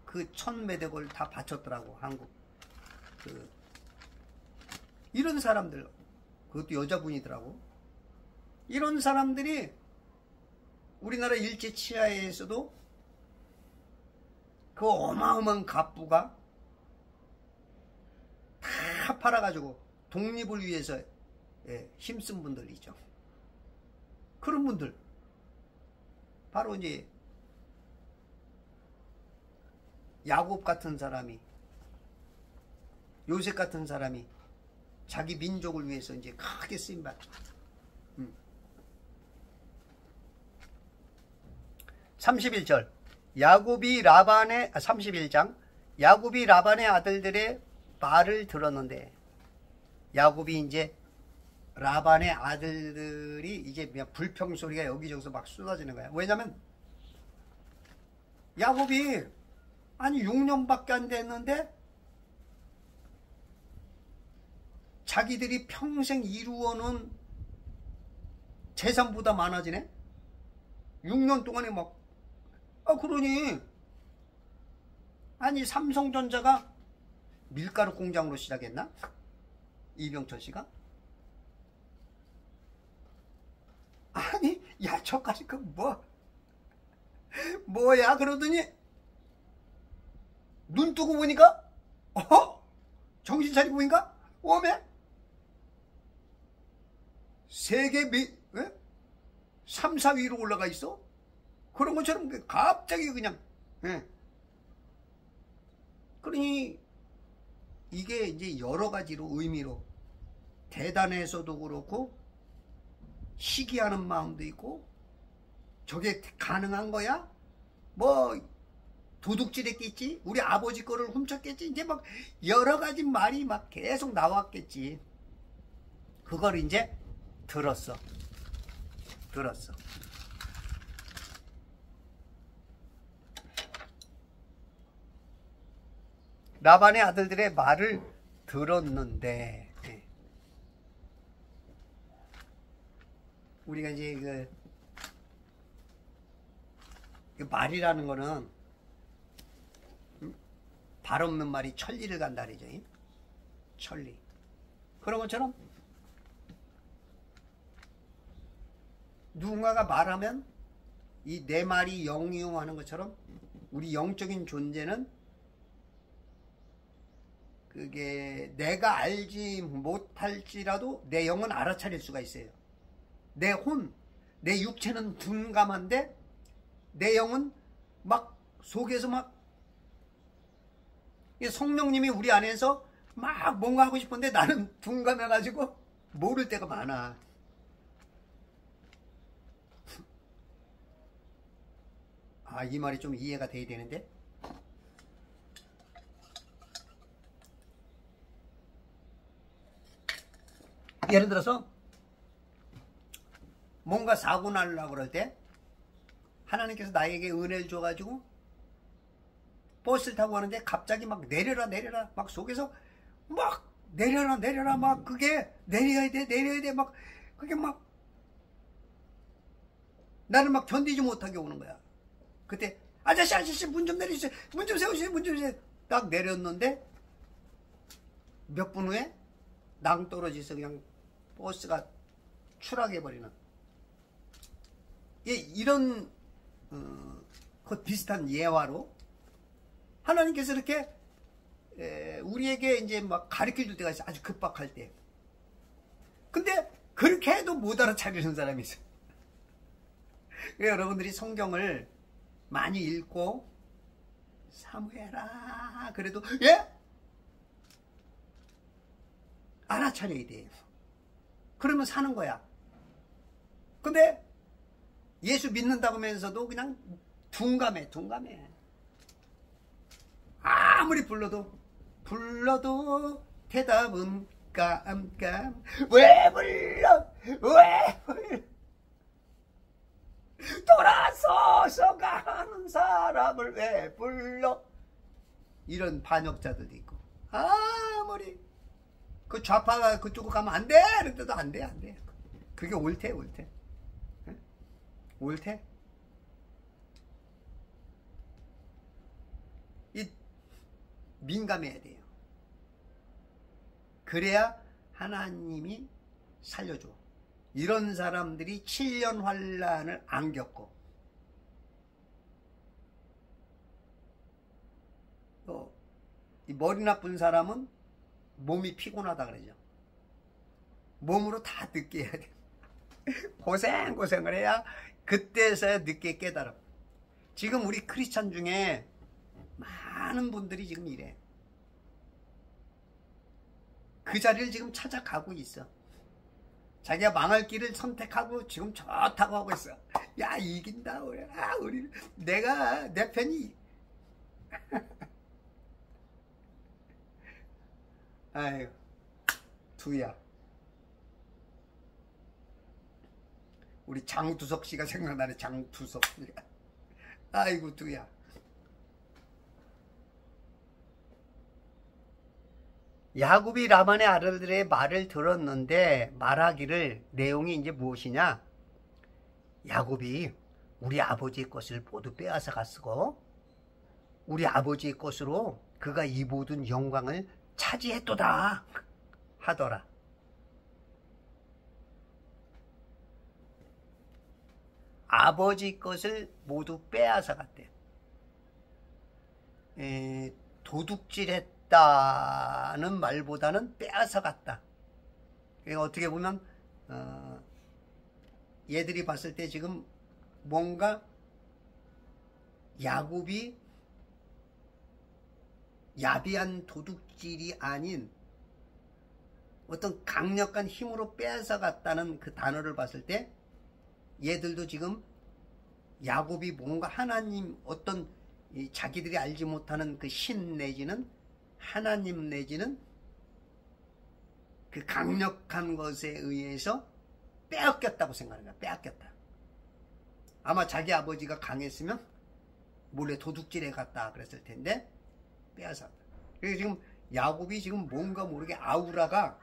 그 1000매덕을 다 바쳤더라고. 한국 이런 사람들 그것도 여자분이더라고. 이런 사람들이 우리나라 일제 치하에서도 그 어마어마한 갑부가 다 팔아가지고 독립을 위해서 힘쓴 분들이죠. 그런 분들 바로 이제 야곱 같은 사람이 요셉 같은 사람이 자기 민족을 위해서 이제 크게 쓰임받죠. 31절 야곱이 라반의 31장 야곱이 라반의 아들들의 말을 들었는데 야곱이 이제 라반의 아들들이 이제 불평소리가 여기저기서 막 쏟아지는 거야. 왜냐면 야곱이 아니 6년밖에 안 됐는데 자기들이 평생 이루어놓은 재산보다 많아지네. 6년 동안에 막. 그러니 아니 삼성전자가 밀가루 공장으로 시작했나? 이병철 씨가? 아니 야 저까지 그 뭐야 그러더니 눈 뜨고 보니까 정신 차리고 보니까 오메 세계 3, 4위로 올라가 있어. 그런 것처럼 갑자기 그냥. 그러니 이게 이제 여러 가지로 의미로 대단해서도 그렇고 시기하는 마음도 있고 저게 가능한 거야? 뭐 도둑질했겠지? 우리 아버지 거를 훔쳤겠지? 이제 막 여러 가지 말이 막 계속 나왔겠지. 그걸 이제 들었어. 라반의 아들들의 말을 들었는데 우리가 이제 그 말이라는 거는 발 없는 말이 천리를 간다 그러죠. 천리. 그런 것처럼 누군가가 말하면 이 내 말이 영이용하는 것처럼 우리 영적인 존재는 그게 내가 알지 못할지라도 내 영은 알아차릴 수가 있어요. 내 육체는 둔감한데 내 영은 막 속에서 막 성령님이 우리 안에서 막 뭔가 하고 싶은데 나는 둔감해가지고 모를 때가 많아. 이 말이 좀 이해가 돼야 되는데. 예를 들어서 뭔가 사고 나려고 그럴 때 하나님께서 나에게 은혜를 줘가지고 버스를 타고 가는데 갑자기 막 내려라 막 속에서 막 내려라 막 그게 내려야 돼 막 그게 막 나를 막 견디지 못하게 오는 거야. 그때 아저씨 문 좀 내리세요. 문 좀 세우세요. 딱 내렸는데 몇 분 후에 낭떠러지서 그냥 버스가 추락해버리는 이런 그 비슷한 예화로 하나님께서 이렇게 우리에게 이제 막 가르쳐 줄 때가 있어. 아주 급박할 때. 근데 그렇게 해도 못 알아차리는 사람이 있어요. 여러분들이 성경을 많이 읽고 사무해라 그래도 알아차려야 돼요. 그러면 사는 거야. 근데 예수 믿는다고 하면서도 그냥 둔감해. 아무리 불러도 대답은 깜깜. 왜 불러 돌아서서 가는 사람을 왜 불러. 이런 반역자들도 있고 아무리 그 좌파가 그쪽으로 가면 안 돼 그런데도 안 돼. 그게 옳대. 이 민감해야 돼요. 그래야 하나님이 살려줘. 이런 사람들이 7년 환란을 안 겪고 또 이 머리 나쁜 사람은 몸이 피곤하다 그러죠. 몸으로 다 느껴야 돼. 고생을 해야 그때서야 늦게 깨달아. 지금 우리 크리스찬 중에 많은 분들이 지금 이래. 그 자리를 지금 찾아가고 있어. 자기가 망할 길을 선택하고 지금 좋다고 하고 있어. 야 이긴다 우리 내가 내 편이. 아유 두야. 우리 장두석 씨가 생각나네. 장두석 씨가. 아이고 두야. 야곱이 라반의 아들들의 말을 들었는데 말하기를 내용이 이제 무엇이냐? 야곱이 우리 아버지의 것을 모두 빼앗아 갔고 우리 아버지의 것으로 그가 이 모든 영광을 차지했도다 하더라. 아버지 것을 모두 빼앗아 갔대. 도둑질했다는 말보다는 빼앗아 갔다. 그러니까 어떻게 보면 얘들이 봤을 때 지금 뭔가 야곱이 야비한 도둑질이 아닌 어떤 강력한 힘으로 빼앗아 갔다는 그 단어를 봤을 때 얘들도 지금 야곱이 뭔가 하나님 어떤 자기들이 알지 못하는 그 신 내지는 하나님 내지는 그 강력한 것에 의해서 빼앗겼다고 생각하는 거야. 빼앗겼다. 아마 자기 아버지가 강했으면 몰래 도둑질해 갔다 그랬을 텐데 빼앗았다. 그래서 지금 야곱이 지금 뭔가 모르게 아우라가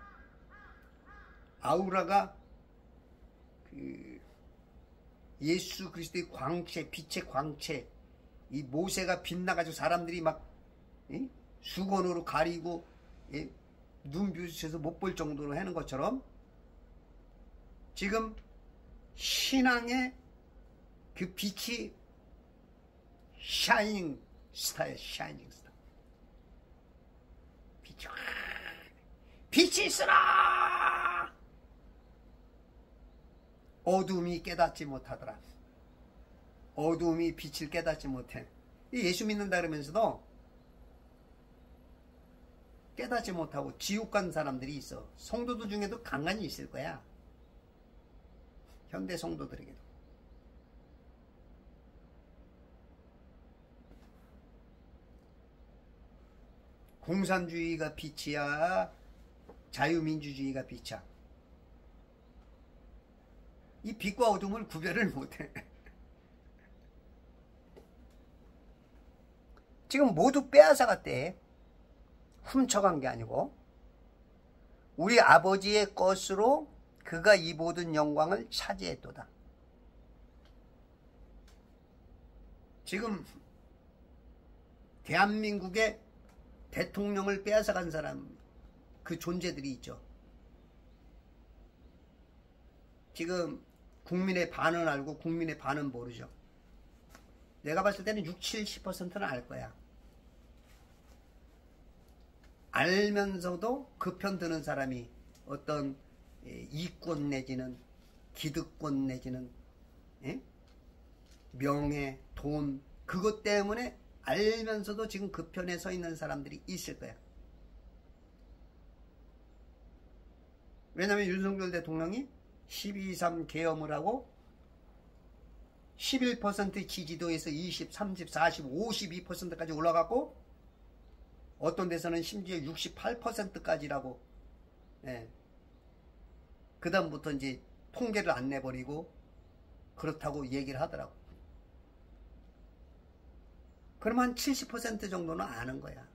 그 예수 그리스도의 광채, 빛의 광채, 이 모세가 빛나가지고 사람들이 막 수건으로 가리고 눈부셔서 못 볼 정도로 하는 것처럼 지금 신앙의 그 빛이 샤이닝 스타예요. 샤이닝 스타. 빛이 있으라. 어둠이 깨닫지 못하더라. 어둠이 빛을 깨닫지 못해. 예수 믿는다 그러면서도 깨닫지 못하고 지옥 간 사람들이 있어. 성도들 중에도 간간히 있을 거야. 현대 성도들에게도. 공산주의가 빛이야, 자유민주주의가 빛이야. 이 빛과 어둠을 구별을 못해. 지금 모두 빼앗아 갔대. 훔쳐간 게 아니고 우리 아버지의 것으로 그가 이 모든 영광을 차지했도다. 지금 대한민국의 대통령을 빼앗아간 사람, 그 존재들이 있죠. 지금 국민의 반은 알고 국민의 반은 모르죠. 내가 봤을 때는 60, 70%는 알 거야. 알면서도 그 편 드는 사람이 어떤 이권 내지는 기득권 내지는 명예, 돈, 그것 때문에 알면서도 지금 그 편에 서 있는 사람들이 있을 거야. 왜냐하면 윤석열 대통령이 12.3 계엄을 하고 11% 지지도에서 20, 30, 40, 52%까지 올라갔고 어떤 데서는 심지어 68%까지라고. 그 다음부터 이제 통계를 안 내버리고 그렇다고 얘기를 하더라고. 그러면 한 70% 정도는 아는 거야.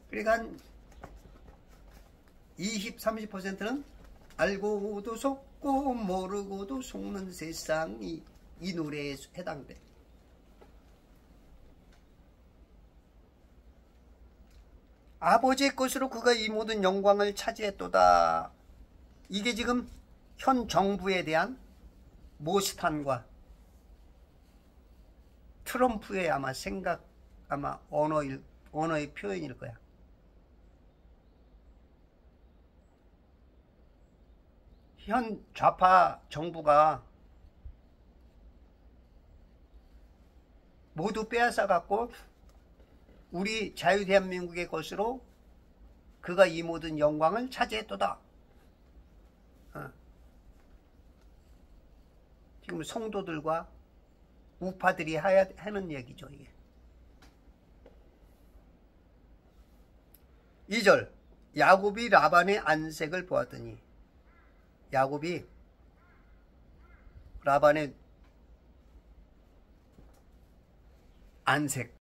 그러니까 한 20, 30%는 알고도 속고 모르고도 속는 세상이 이 노래에 해당돼. 아버지의 것으로 그가 이 모든 영광을 차지했도다. 이게 지금 현 정부에 대한 모스탄과 트럼프의 아마 생각, 아마 언어의 표현일 거야. 현 좌파 정부가 모두 빼앗아갖고 우리 자유대한민국의 것으로 그가 이 모든 영광을 차지했도다. 지금 성도들과 우파들이 하는 얘기죠. 이게. 2절 야곱이 라반의 안색을 보았더니 야곱이 라반의 안색.